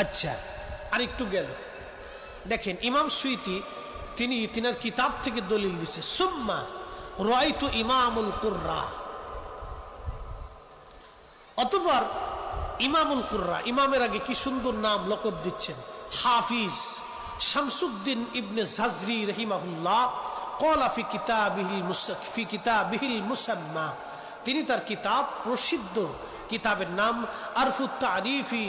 আচ্ছা, আর একটু গেল দেখেন ইমাম সুয়ুতি তিনি তিনার কিতাব থেকে দলিল দিছে, সুম্মা রাআইতু ইমামুল কুররা। অতঃপর ইমামুল কুররা, ইমামের আগে কি সুন্দর নাম লকব দিচ্ছেন, হাফিজ শামসুদ্দিন ইবনে জাজরি রাহিমাহুল্লাহ ক্বালা ফি কিতাবিহিল মুসাম্মা। তিনি তার কিতাব, প্রসিদ্ধ কিতাবের নাম আরফুত তারিফি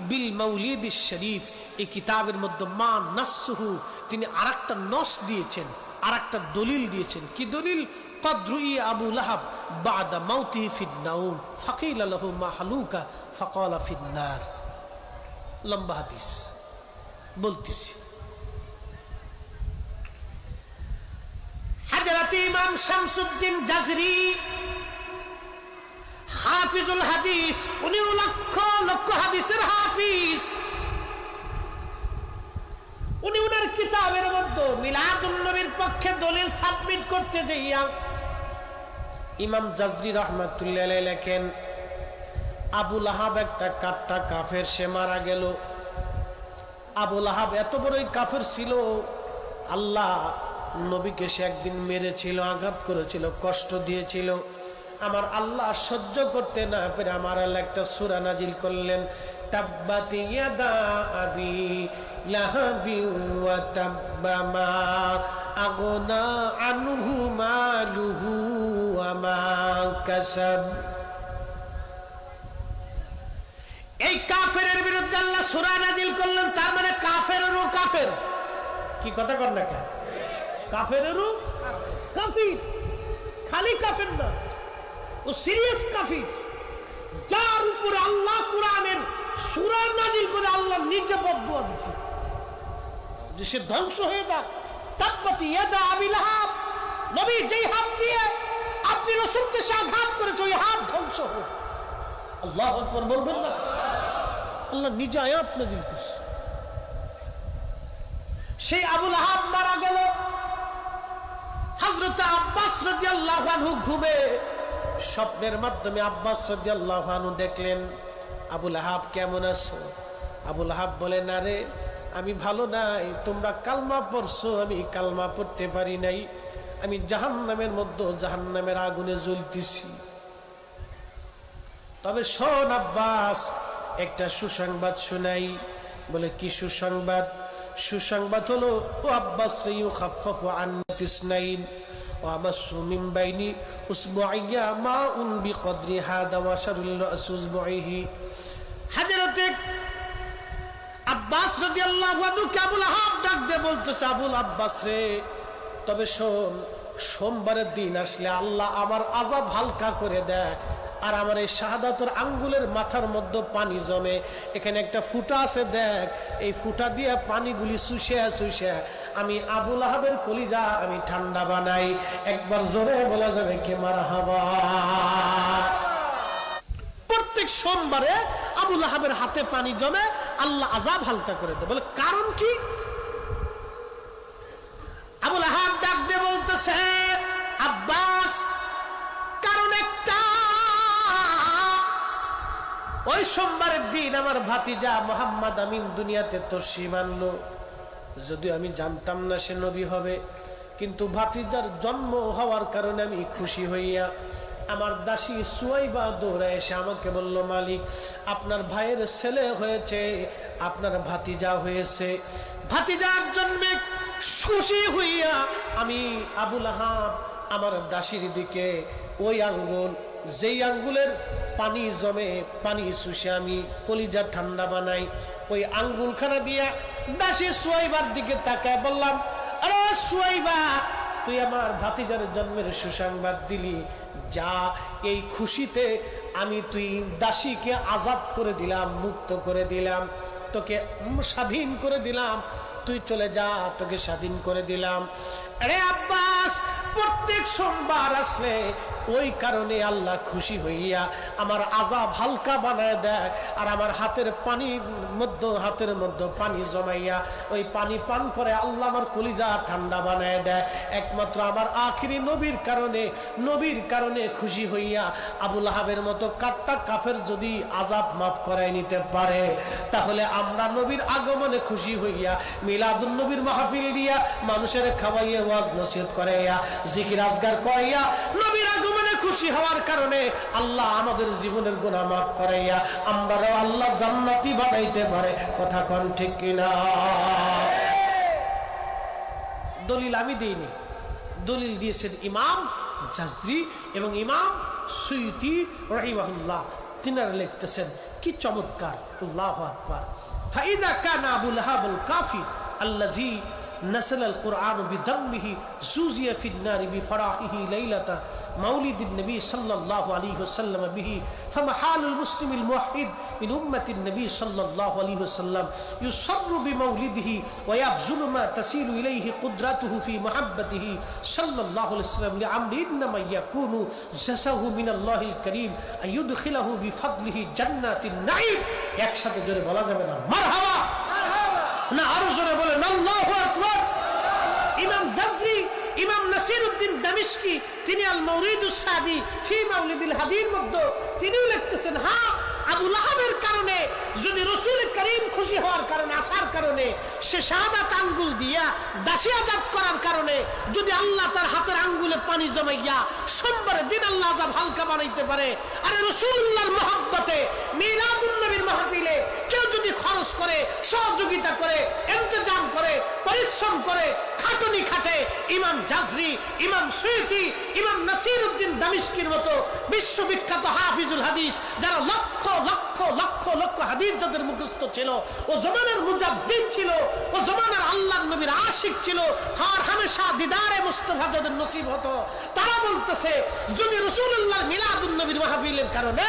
বিল মাউলিদিশ শরীফ। এই কিতাবের মধ্যে মা নাসহু, তিনি আরেকটা নস দিয়েছেন, আরেকটা দলিল দিয়েছেন। কি দলিল? কদরুই আবু লাহাব বাদা মাউতিহি ফিন নাউম ফাকিলা লাহু মা হালুকা ফাকালা ফিন নার। লম্বা হাদিস বলতেছি। হযরত ইমাম শামসুদ্দিন জাজরি হাফিজুল হাদিস, উনি লক্ষ লক্ষ হাদিসের হাফিজ। উনি উনার কিতাবের মধ্যে মিলাদুন নবীর পক্ষে দলিল সাবমিট করতে যাইয়া ইমাম জাজরি রাহমাতুল্লাহ আলাইহি লেখেন, আবু লাহাব একটা কাট্টা কাফের, সে মারা গেল। আবু লাহাব এত বড়ই কাফের ছিল, আল্লাহ নবীকে সে একদিন মেরেছিল, আঘাত করেছিল, কষ্ট দিয়েছিল। আমার আল্লাহ সহ্য করতে না পেরে আমার আল্লাহ একটা সূরা নাজিল করলেন, তাব্বাত ইয়াদা আবি লাহাবি ওয়া তাব্বা মা আগনা আনহু মালুহু ওয়া মা কাসাব। এই কাফেরের বিরুদ্ধে আল্লাহ সূরা নাজিল করলেন, তার মানে কাফেরেরও কাফের। কি কথা কর না, কাফেরেরও কাফির, খালি কাফের না, ও সিরিয়াস কাফির, যার উপরে আল্লাহ কুরআনের সূরা নাজিল করে আল্লাহ নিজে বদদুয়া দিয়েছে যে সে ধ্বংস হয়ে যাক। তাব্বাত ইয়াদা আবি লাহাব, নবী যেই হাত দিয়ে আপনি রাসূলকে আঘাত করেছে ওই হাত ধ্বংস হোক। আল্লাহু আকবার বলবেন না? আল্লাহ নিজে আয়াত নাজিল করেছে। সেই আবু লাহাব মারা গেল। হযরত আব্বাস রাদিয়াল্লাহু আনহু ঘুমে স্বপ্নের মাধ্যমে আব্বাস রাদিয়াল্লাহু আনহু দেখলেন, আবু লাহাব কেমন আছো? আবু লাহাব বলে, না রে, আমি ভালো নাই। তোমরা কালমা পড়ছো, আমি কালমা পড়তে পারি নাই। আমি জাহান্নামের মধ্যে জাহান্নামের আগুনে জ্বলতেছি। তবে শোন আব্বাস, একটা সুসংবাদ শোনাই। বলে, কি সুসংবাদ? সুসংবাদ হলো, ও আব্বাস রে, ইউখাফফাফু আন্নি ইসনাইন ওয়া আমাসসু মিন বাইনি উসবুইয়া মাউন বিকদরি হাদা ওয়া শারুল রাস উসবুইহি। হযরতে আব্বাস রাদিয়াল্লাহু আনহু কে আবু লাহাব ডাক দিয়ে বলতেছে, আবুল আব্বাস রে, তবে শোন, সোমবারের দিন আসলে আল্লাহ আমার আযাব হালকা করে দেয়, আর আমার এই শাহাদাতের আঙ্গুলের মাথার মধ্যে পানি জমে, এখানে একটা ফুটা আছে, দেখ, এই ফুটা দিয়ে পানিগুলি চুষে চুষে আমি আবু লাহাবের কলিজা আমি ঠান্ডা বানাই। একবার জোরে বলা যাবে কি মারহাবা? প্রত্যেক সোমবারে আবু লাহাবের হাতে পানি জমে, আল্লাহ আযাব হালকা করে দেয়। বলে কারণ কি? আবু লাহাব ডাক দিয়ে বলতেছে, আব্বাস, কারণ একটা, ওই সোমবারের দিন আমার ভাতিজা মুহাম্মদ আমিন দুনিয়াতে তশরিফ আনলো। যদিও আমি জানতাম না সে নবী হবে, কিন্তু ভাতিজার জন্ম হওয়ার কারণে আমি খুশি হইয়া আমার দাসী সুয়াইবা দৌড়ায় এসে আমাকে বলল, মালিক, আপনার ভাইয়ের ছেলে হয়েছে, আপনার ভাতিজা হয়েছে। ভাতিজার জন্মে খুশি হইয়া আমি আবু লাহাব আমার দাসীর দিকে ওই আঙ্গুল, যেই আঙ্গুলের পানি জমে, পানি শুষে আমি কলিজা ঠান্ডা বানাই, ওই আঙ্গুলখানা দিয়া দাসী সুয়াইবার দিকে তাকায় বললাম, আরে সুয়াইবা, তুই আমার ভাতিজার জন্মের সুসংবাদ দিলি, যা, এই খুশিতে আমি তুই দাসীকে আজাদ করে দিলাম, মুক্ত করে দিলাম, তোকে স্বাধীন করে দিলাম, তুই চলে যা, তোকে স্বাধীন করে দিলাম। আরে আব্বাস, প্রত্যেক সোমবার আসলে ওই কারণে আল্লাহ খুশি হইয়া আমার আযাব হালকা বানায় দেয়, আর আমার হাতের মধ্যে পানি জমাইয়া ওই পানি পান করে আল্লাহ আমার কলিজা ঠান্ডা বানায় দেয়। একমাত্র আমার আখিরি নবীর কারণে খুশি হইয়া আবু লাহাবের মতো কাট্টা কাফের যদি আযাব মাফ করায় নিতে পারে, তাহলে আমরা নবীর আগমনে খুশি হইয়া মিলাদুন নবীর মাহফিল দিয়া মানুষের খাওয়াইয়া ওয়াজ নসিহত করাইয়া জিকির আজগার করাইয়া নবীর আগমনে খুশি হওয়ার কারণে আল্লাহ আমাদের জীবনের গুনাহ মাফ করাইয়া আমরাও আল্লাহ জান্নাতি বানাইতে পারে। কথা কোন ঠিক কিনা? দলিল আমি দেইনি, দলিল দিয়েছেন ইমাম জাজরি এবং ইমাম সুয়ুতি রাহিমাহুল্লাহ। তিনারা লিখতেছেন কি চমৎকার, আল্লাহু আকবার। ফাইদা কানা আবু লাহাবুল কাফির আল্লাযী نزل القرآن بذمه زوزي في النار بفرحه ليلة مولد النبي صلى الله عليه وسلم به، فمحال المسلم الموحد من أمة النبي صلى الله عليه وسلم يصر بمولده ويبذل ما تسيل إليه قدرته في محبته صلى الله عليه وسلم لعمر إنما يكون جزاؤه من الله الكريم أن يدخله بفضله جنات النعيم। একসাথে জোরে বলা যাবে না মারহাবা? না আরো জোরে বলেন আল্লাহু আকবার। ইমাম জাজরি, ইমাম নাসিরউদ্দিন দামিশকি, তিনি আল মাওরিদুস সাদি ফি মাওলিদিল হাদির মধ্যে তিনিও লিখতেছেন, হ্যাঁ, আবু লাহাবের কারণে যদি রাসূল করিম খুশি হওয়ার কারণে, আসার কারণে, সে শাহাদাত আঙ্গুল দিয়া দাসী আজাদ করার কারণে যদি আল্লাহ তার হাতের আঙ্গুলে পানি জমাইয়া সোমবারের দিন আল্লাহ আযাব হালকা বানাইতে পারে, আরে রাসূলুল্লাহর মহব্বতে মিলাদুন নবীর মাহফিলে কেউ যদি খরচ করে, সহযোগিতা করে, ইন্তজাম করে, পরিশ্রম করে, খাটুনি খাটে, ইমাম জাজরি, ইমাম সুয়ুতি, ইমাম নাসিরউদ্দিন দামিশকির মতো বিশ্ববিখ্যাত হাফিজুল হাদিস, যারা লক্ষ লক্ষ লক্ষ লক্ষ হাদিস যাদের মুখস্থ ছিল, ও জমানার মুজাদ্দিদ ছিল, ও জমানার আল্লাহর নবীর আশিক ছিল, আর হামেশা দিদারে মুস্তাফা যাদের নসিব হতো, তারা বলতেছে যদি রাসূলুল্লাহর মিলাদুন নবীর মাহফিলের কারণে,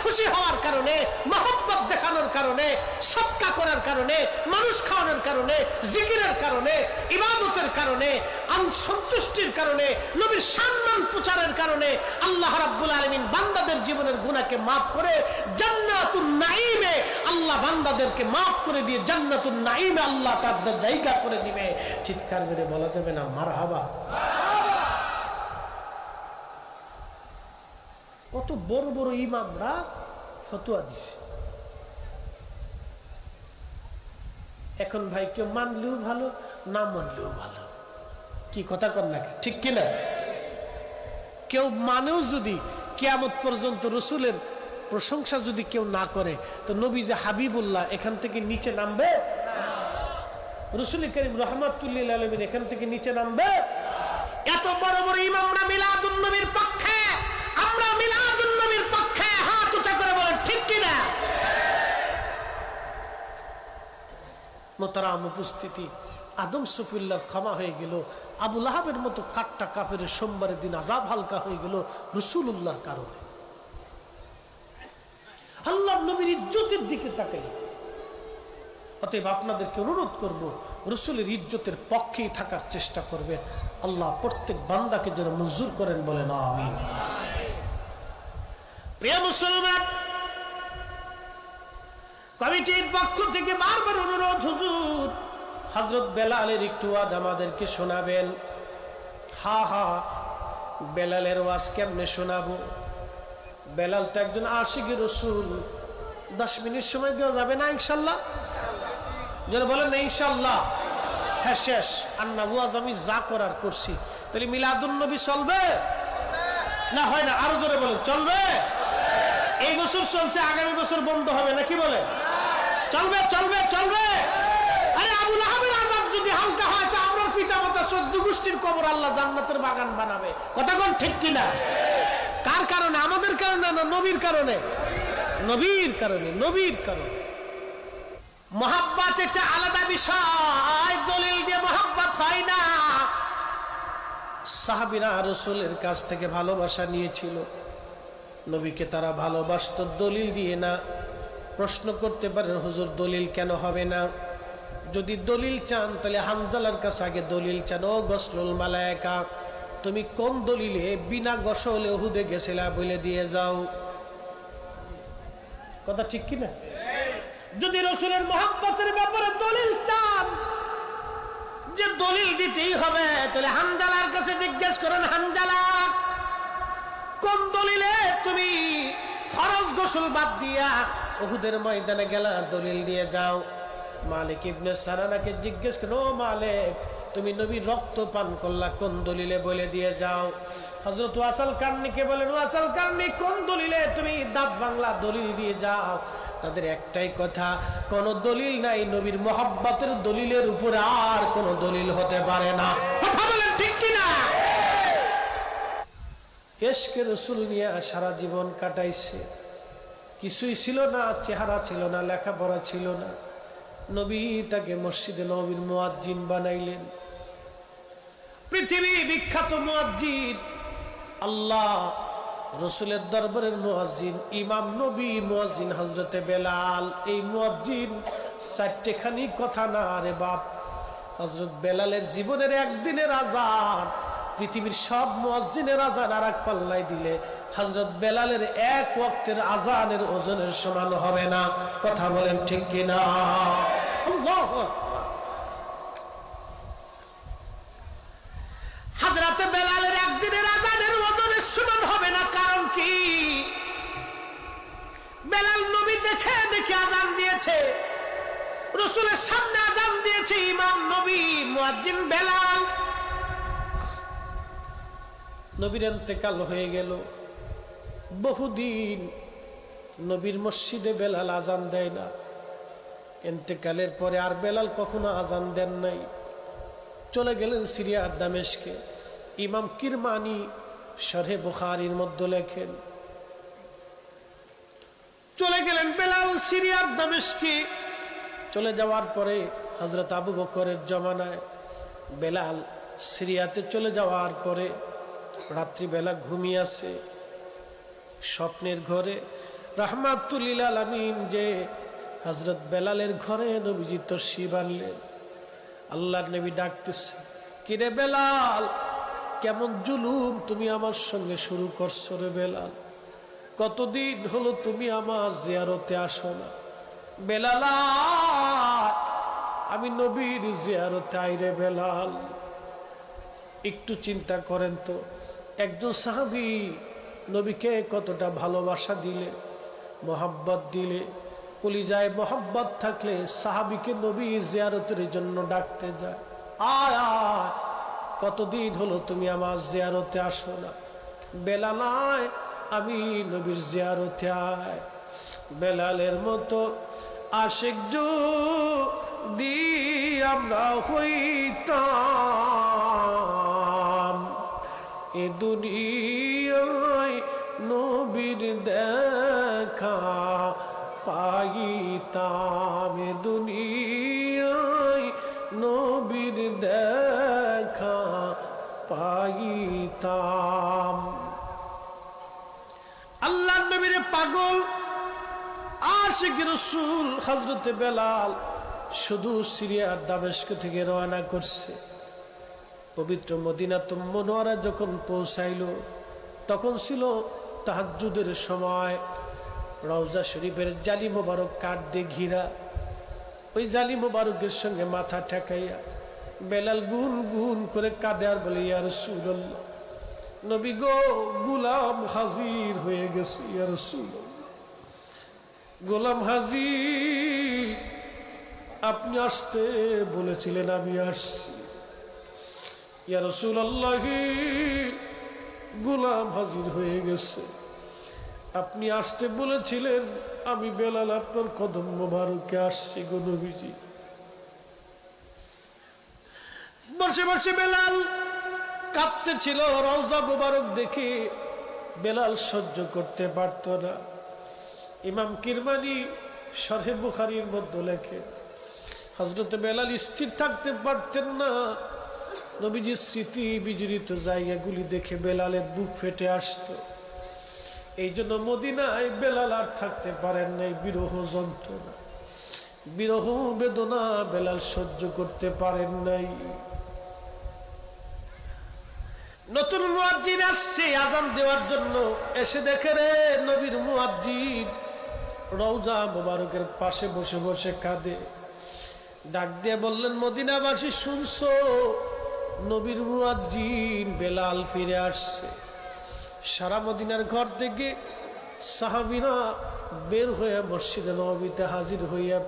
খুশি হওয়ার কারণে, মহব্বত দেখানোর কারণে, সদকা করার কারণে, মানুষ খাওয়ানোর কারণে, জিকিরের কারণে, ইবাদতের কারণে, সন্তুষ্টির কারণে, নবীর সম্মান প্রচারের কারণে আল্লাহ রাব্বুল আলামিন বান্দাদের জীবনের গুনাহকে maaf করে জান্নাতুন নাঈমে আল্লাহ বান্দাদেরকে maaf করে দিয়ে জান্নাতুন নাঈমে আল্লাহ তাদের জায়গা করে দিবে। চিৎকার করে বলা যাবে না মারহাবা? কত বড় বড় ইমামরা ফতোয়া দিছে। এখন ভাই কেউ মানলেও ভালো, না মানলেও ভালো, কি কথা কর না, ঠিক কিনা? কেউ মানেও যদি কিয়ামত পর্যন্ত রসুলের প্রশংসা যদি কেউ না করে, তো নবী যে হাবিবুল্লাহ এখান থেকে নিচে নামবে? রসুল করিম রাহমাতুল লিল আলামিন এখান থেকে নিচে নামবে? এত বড় বড় ইমামরা মিলাদুন নবীর পক্ষে, আমরা মিলাদুন নবীর পক্ষে, হাত উঁচা করে বলেন ঠিক কিনা? মোহতারাম উপস্থিতি, আদম সফিউল্লাহর ক্ষমা হয়ে গেল, আবু লাহাবের মতো কাট্টা কাফের সোমবারের দিন আযাব হালকা হয়ে গেল রাসূলুল্লাহর কারণে। আল্লাহর নবীর ইজ্জতের দিকে তাকাই। অতএব আপনাদেরকে অনুরোধ করব, রাসূলের ইজ্জতের পক্ষেই থাকার চেষ্টা করবেন। আল্লাহ প্রত্যেক বান্দাকে যেন মঞ্জুর করেন, বলেন আমিন। প্রিয় মুসলমান, কমিটির পক্ষ থেকে বারবার অনুরোধ, হুজুর হযরত বেলালের একটু ওয়াজ আমাদেরকে শোনাবেন। হা হা, বেলালের ওয়াজ কেমনে শোনাবো? বেলাল তো একজন আশিক রাসূল। 10 মিনিট সময় দেওয়া যাবে না ইনশাআল্লাহ? যারা বলেন না ইনশাআল্লাহ? হ্যাঁ, শেষ। আর না, ওয়াজ আমি যা করার করছি। তাহলে মিলাদুন নবী চলবে না? হয় না? আরো জোরে বলেন, চলবে? এই বছর চলছে, আগামী বছর বন্ধ হবে নাকি বলে? চলবে চলবে চলবে। আরে আবু লাহাবের আযাব যদি হালকা হয় তো আপনার পিতামাতা 14 গোষ্ঠীর কবর আল্লাহ জান্নাতের বাগান বানাবে। কথা কোন ঠিক কিনা? কার কারণে? আমাদের কারণে না, নবীর কারণে। নবীর কারণে, নবীর কারণে। মহাব্বত একটা আলাদা বিষয়, দলিল দিয়ে মহাব্বত হয় না। সাহাবীরা রাসূলের কাছ থেকে ভালোবাসা নিয়েছিল, নবীকে তারা ভালোবাসত দলিল দিয়ে না। প্রশ্ন করতে পারেন, হুজুর দলিল কেন হবে না? যদি দলিল চান তাহলে হানজালার কাছে আগে দলিল চান। ও গসলুল মালায়েকা, তুমি কোন দলিলে বিনা গোসলে উহুদে গেছিলা বলে দিয়ে যাও। কথা ঠিক কিনা? যদি রাসূলের মহব্বতের ব্যাপারে দলিল চান, যে দলিল দিতেই হবে, তাহলে হানজালার কাছে জিজ্ঞেস করেন, হানজালা কোন দলিলে তুমি ফরজ গোসল বাদ দিয়া উহুদের ময়দানে গেলা? দলিল দিয়ে যাও। মালিক ইবনে সারানাকে জিজ্ঞেস করেন, ও মালিক, তুমি নবীর রক্ত পান করলা, কোন দলিলে বলে দিয়ে যাও। হযরত ওয়াসাল কারনিকে বলেন, ওয়াসাল কারনি কোন দলিলে তুমি দাঁত বাংলা? দলিল দিয়ে যাও। তাদের একটাই কথা, কোন দলিল নাই, নবীর মহব্বতের দলিলের উপরে আর কোন দলিল হতে পারে না। কথা বলেন ঠিক কিনা? ইশকে রাসূল নিয়ে সারা জীবন কাটাইছে। কিছুই ছিল না, চেহারা ছিল না, লেখাপড়া ছিল না। নবী তাকে মসজিদে নববীর মুয়াজ্জিন বানাইলেন। পৃথিবী বিখ্যাত মুয়াজ্জিন, আল্লাহ রাসূলের দরবারের মুয়াজ্জিন, ইমাম নবী মুয়াজ্জিন হযরতে বেলাল। এই মুয়াজ্জিন চারটেখানি কথা না রে বাপ। হযরত বেলালের জীবনের একদিনের আযান পৃথিবীর সব মুয়াজ্জিনের আযান আর এক পাল্লাই দিলে হযরত বেলালের এক ওয়াক্তের আযানের ওজনের সমান হবে না। কথা বলেন ঠিক কিনা? আল্লাহু আকবার। হযরত বেলালের একদিনের আযানের ওজনের সমান হবে না। কারণ কি? বেলাল নবী দেখে দেখে আযান দিয়েছে, রাসূলের সামনে আযান দিয়েছে ইমাম নবী মুয়াজ্জিন বেলাল। নবীর ইন্তেকাল হয়ে গেল বহুদিন, নবীর মসজিদে বেলাল আযান দেয় না। ইন্তেকালের পরে আর বেলাল কখনো আযান দেন নাই। চলে গেলেন সিরিয়ার দামেশকে। ইমাম কিরমানি শরহে বুখারীর মধ্যে লেখেন, চলে গেলেন বেলাল সিরিয়ার দামেশকে। চলে যাওয়ার পরে হযরত আবু বকরের জমানায় বেলাল সিরিয়াতে চলে যাওয়ার পরে রাত্রিবেলা ঘুমিয়ে আছে। স্বপ্নের ঘরে রাহমাতুল লিল আলামিন যে হযরত বেলালের ঘরে নবীজি তশরিফ আনলেন। আল্লাহর নবী ডাকতেছে, কিরে বেলাল, কেমন জুলুম তুমি আমার সঙ্গে শুরু করছো রে বেলাল? কতদিন হলো তুমি আমার জিয়ারতে আসো না। বেলাল, আমি নবীর জিয়ারতে আই রে বেলাল। একটু চিন্তা করেন তো, একজন সাহাবী নবীকে কতটা ভালোবাসা দিলে, মোহাব্বত দিলে। কলিজায় মোহাব্বত থাকলে সাহাবীকে নবী জিয়ারতের জন্য ডাকতে যায়, আয় আয়, কতদিন হলো তুমি আমার জিয়ারতে আসো না। বেলাল, আয়, আমি নবীর জিয়ারতে আয়। বেলালের মতো আশিক যদি আমরা হইতাম, এ দুনিয়ায় নবীর দেখা পাইতাম, এ দুনিয়ায় নবীর দেখা পাইতাম। আল্লাহর নবীর পাগল আশিক রাসূল হযরতে বেলাল শুধু সিরিয়ার দামেস্ক থেকে রওনা করছে। পবিত্র মদিনাতুল মুনাওয়ারা যখন পৌঁছাইল তখন ছিল তাহাজ্জুদের সময়। রওজা শরীফের জালি মোবারক কাঠ দিয়ে ঘিরা, ওই জালি মোবারকের সঙ্গে মাথা ঠেকাইয়া বেলাল গুন গুন করে কাঁদে আর বলে, ইয়া রাসূলুল্লাহ, নবী গো, গোলাম হাজির হয়ে গেছে, ইয়া রাসূলুল্লাহ, গোলাম হাজির, আপনি আসতে বলেছিলেন, আমি আসছি, ইয়া রাসূলুল্লাহ, গোলাম হাজির হয়ে গেছে, আপনি আসতে বলেছিলেন, আমি বেলাল আপনার কদম মোবারকে আসছি গো নবীজি। বসে বসে বেলাল কাঁপতেছিল, রওজা মোবারক দেখে বেলাল সহ্য করতে পারত না। ইমাম কিরমানি শরহে বুখারীর মধ্যে লেখে, হযরত বেলাল স্থির থাকতে পারতেন না। নবীজির স্মৃতি বিজড়িত জায়গাগুলি দেখে বেলালের বুক ফেটে আসতো। এই জন্য মদিনায় বেলাল আর থাকতে পারেন নাই, বিরহ যন্ত্রণা, বিরহ বেদনা বেলাল সহ্য করতে পারেন নাই। নতুন মুয়াজ্জিন আসছে আজান দেওয়ার জন্য, এসে দেখে রে নবীর মুয়াজ্জিন রওজা মোবারকের পাশে বসে বসে কাঁদে। ডাক দিয়ে বললেন, মদিনাবাসী শুনছো, নবীর মুয়াজ্জিন বেলাল ফিরে আসছে। সারা মদিনার ঘর থেকে সাহাবীরা বের হয়ে মসজিদে নববীতে হাজির হইয়া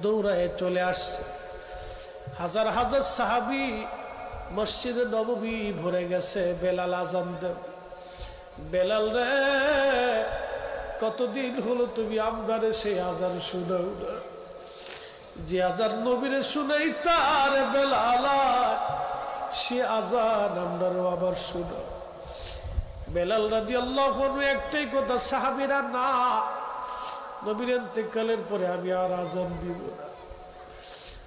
দৌড়ায় চলে আসছে। হাজার হাজার সাহাবী মসজিদে নববী ভরে গেছে। বেলাল আজান দেব, বেলাল রে, কতদিন হলো তুমি আমরারে সেই আজান শুনাও না, যে আজান নবীরে শুনাই তার বেলাল, সে আজান আমরারও আবার শুনো। বেলাল রাদিয়াল্লাহু আনহু একটাই কথা, সাহাবীরা না, নবীর ইন্তেকালের পরে আমি আর আজান দিব না,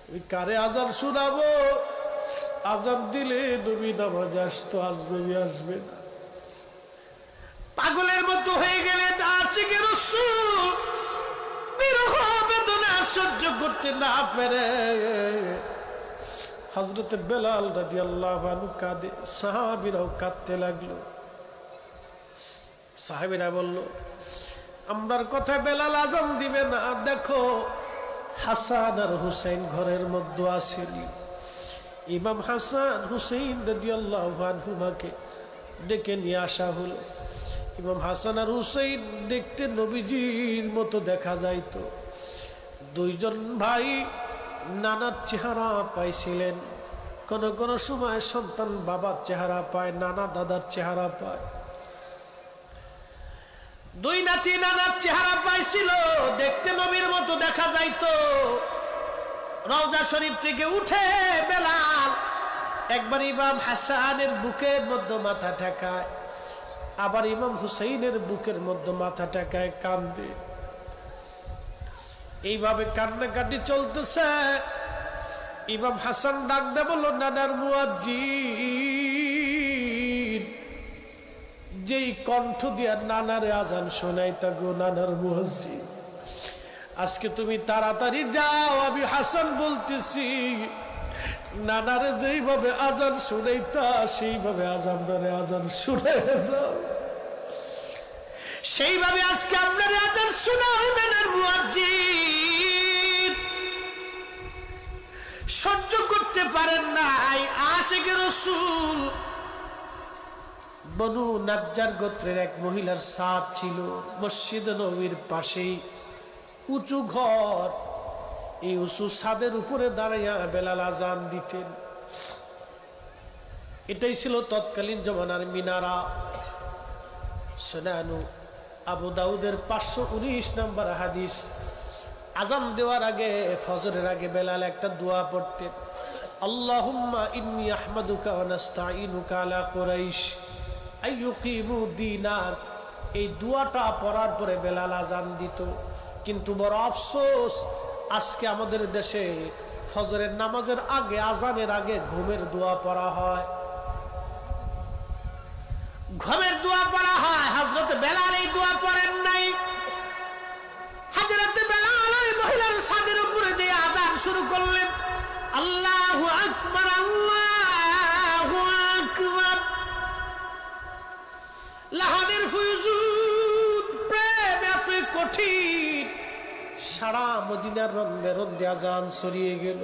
আমি কারে আজান শোনাবো? আজান দিলে নবী নামাজে আসতো, আজ নবী আসবে না। পাগলের মতো হয়ে গেলেন আশিকে রাসূল, বিরহ বেদনা সহ্য করতে না পেরে হযরত বেলাল রাদিয়াল্লাহু আনহু কাঁদে, সাহাবীরাও কাঁদতে লাগলো। সাহাবীরা বলল, আমরার কথা বেলাল আজান দিবে না, দেখো হাসান আর হুসাইন ঘরের মধ্যে আসেনি। ইমাম হাসান হুসাইন রাদিয়াল্লাহু আনহুমাকে ডেকে নিয়ে আসা হলো। ইমাম হাসান আর হুসাইন দেখতে নবীজির মতো দেখা যাইতো। দুইজন ভাই নানার চেহারা পাইছিলেন। কোন কোন সময় সন্তান বাবার চেহারা পায়, নানা দাদার চেহারা পায়। দুই নাতি নানার চেহারা পাইছিল, দেখতে নবীর মতো দেখা যাইতো। রওজা শরীফ থেকে উঠে বেলাল একবার ইমাম হাসানের বুকের মধ্যে মাথা ঠেকায়, আবার ইমাম হুসাইনের বুকের মধ্যে মাথা ঠেকায়, কান্দে। এইভাবে কান্নাকাটি চলতেছে। ইমাম হাসান ডাক দে বলল, নানার মুয়াজ্জিন, যেই কণ্ঠ দিয়া নানারে আজান শোনাই তা গো নানার মুয়াজ্জিন, আজকে তুমি তাড়াতাড়ি যাও, আমি হাসান বলতেছি, নানারে যেইভাবে আজান শোনাইতা সেইভাবে আজান শুনাই যাও, সেইভাবে আজকে আপনার আজান শোনাও নানার মুয়াজ্জিন। সহ্য করতে পারেন নাই আশিকে রাসূল। বনু নাজ্জার গোত্রের এক মহিলার ছাদ ছিল মসজিদ নববীর পাশেই, উঁচু ঘর। এই উঁচু ছাদের উপরে দাঁড়াইয়া বেলাল আজান দিতেন। এটাই ছিল তৎকালীন জমানার মিনারা। সুনানু আবু দাউদের 519 নম্বর হাদিস। আজান দেওয়ার আগে, ফজরের আগে বেলাল একটা দোয়া পড়তেন, আল্লাহুম্মা ইন্নী আহমাদুকা ওয়া নাস্তাঈনুকা আলা কুরাইশ আইয়ুকিমু দীনাক। এই দোয়াটা পড়ার পরে বেলাল আজান দিত। কিন্তু বড় আফসোস, আজকে আমাদের দেশে ফজরের নামাজের আগে, আজানের আগে ঘুমের দোয়া পড়া হয়, ঘুমের দোয়া পড়া হয়। হযরত বেলাল এই দোয়া পড়েন নাই। হযরত বেলাল ওই মহিলার ছাদের উপরে দিয়ে আজান শুরু করলেন, আল্লাহু আকবার, আল্লাহু আকবার। লাহানের হুজুর প্রেম এতই সারা মদিনার রন্দে রন্দে আজান ছড়িয়ে গেল।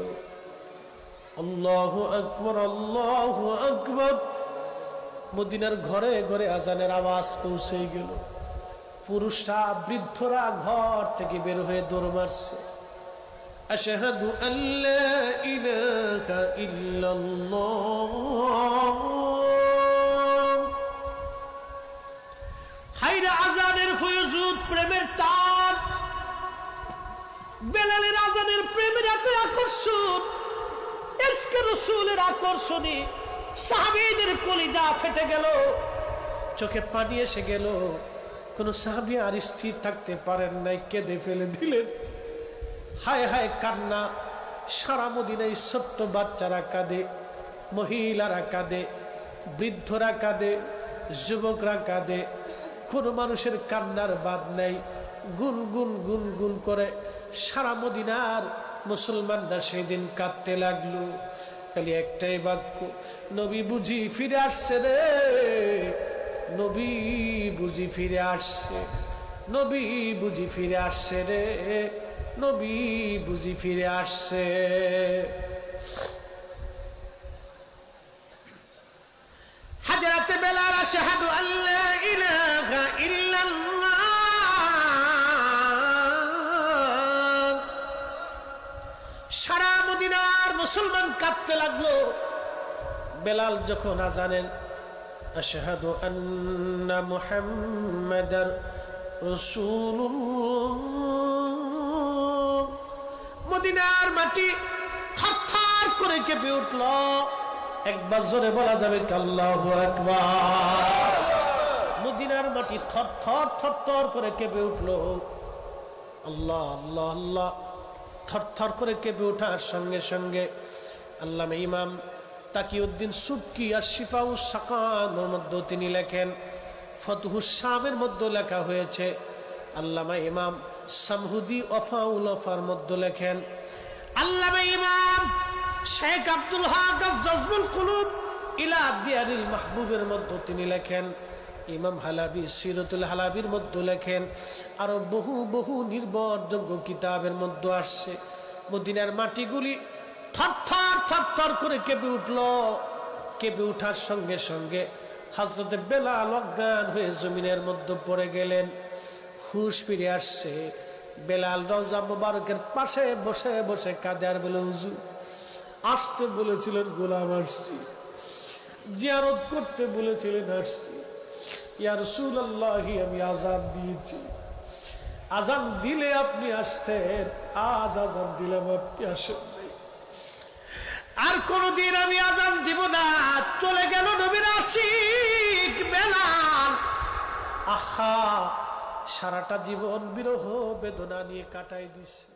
আল্লাহু আকবার, আল্লাহু আকবার। মদিনার ঘরে ঘরে আজানের আওয়াজ পৌঁছে গেল। পুরুষরা বৃদ্ধরা ঘর থেকে বের হয়ে দৌড় মারছে। আশহাদু আল্লা ইলাহা ইল্লাল্লাহ। হায়রে আজানের ফয়জুদ, প্রেমের টান। বেলালের আজানের প্রেমের এত আকর্ষণ, ইশকে রাসূলের আকর্ষণে সাহাবীদের কলিজা ফেটে গেল, চোখে পানি এসে গেল। কোন সাহাবী আর স্থির থাকতে পারেন নাই, কেঁদে ফেলে দিলেন। হায় হায় কান্না। সারা মদিনায় ছোট্ট বাচ্চারা কাঁদে, মহিলারা কাঁদে, বৃদ্ধরা কাঁদে, যুবকরা কাঁদে। কোন মানুষের কান্নার বাদ নাই। গুন গুন গুন গুন করে সারা মদিনার মুসলমানরা সেদিন কাঁদতে লাগলো। খালি একটাই বাক্য, নবী বুঝি ফিরে আসছে রে, নবী বুঝি ফিরে আসছে, নবী বুঝি ফিরে আসছে রে, নবী বুঝি ফিরে আসছে। হাজরাতে বেলাল আশহাদু আল্লা ইলাহা ইল্লাল্লাহ। সারা মদিনার মুসলমান কাঁদতে লাগলো। বেলাল যখন আজানের আশহাদু আন্না মুহাম্মাদার রাসূলুল্লাহ, মদিনার মাটি থরথর করে কেঁপে উঠল। একবার জোরে বলা যাবে কি আল্লাহু আকবার। মদিনার মাটি থরথর থরথর করে কেঁপে উঠল। আল্লাহ আল্লাহ আল্লাহ। থরথর করে কেঁপে ওঠার সঙ্গে সঙ্গে আল্লামা ইমাম তাকিউদ্দিন সুবকি আর শিফাউস সাকানের মধ্যে তিনি লেখেন, ফতহুস শামের মধ্যে লেখা হয়েছে, আল্লামা ইমাম সামহুদি ওয়াফাউল ওয়াফার মধ্যে লেখেন, আল্লামা ইমাম শেখ আব্দুল হক জজবুল কুলুব ইলা দিয়ারিল মাহবুবের মধ্যে তিনি লেখেন, ইমাম হালাবি সিরাতুল হালাবির মধ্যে লেখেন, আরো বহু বহু নির্ভরযোগ্য কিতাবের মধ্যে আসছে। মদিনার মাটিগুলি থরথর থরথর করে কেঁপে উঠল। কেঁপে উঠার সঙ্গে সঙ্গে হযরতে বেলাল অজ্ঞান হয়ে জমিনের মধ্যে পড়ে গেলেন। হুশ ফিরে আসছে। বেলাল রওজা মুবারকের পাশে বসে বসে কাঁদে আর বলে, হুজুর আসতে বলেছিলেন, গোলাম আসছি। জিয়ারত করতে বলেছিলেন, আসছি। ইয়া রাসূলুল্লাহ, আমি আযান দিয়েছি, আযান দিলে আপনি আসতেন, আজ আযান দিলাম আপনি আসেন নাই। আর কোনদিন আমি আযান দিব না। চলে গেল নবীর আশিক বেলাল। আহা, সারাটা জীবন বিরহ বেদনা নিয়ে কাটাই দিছে।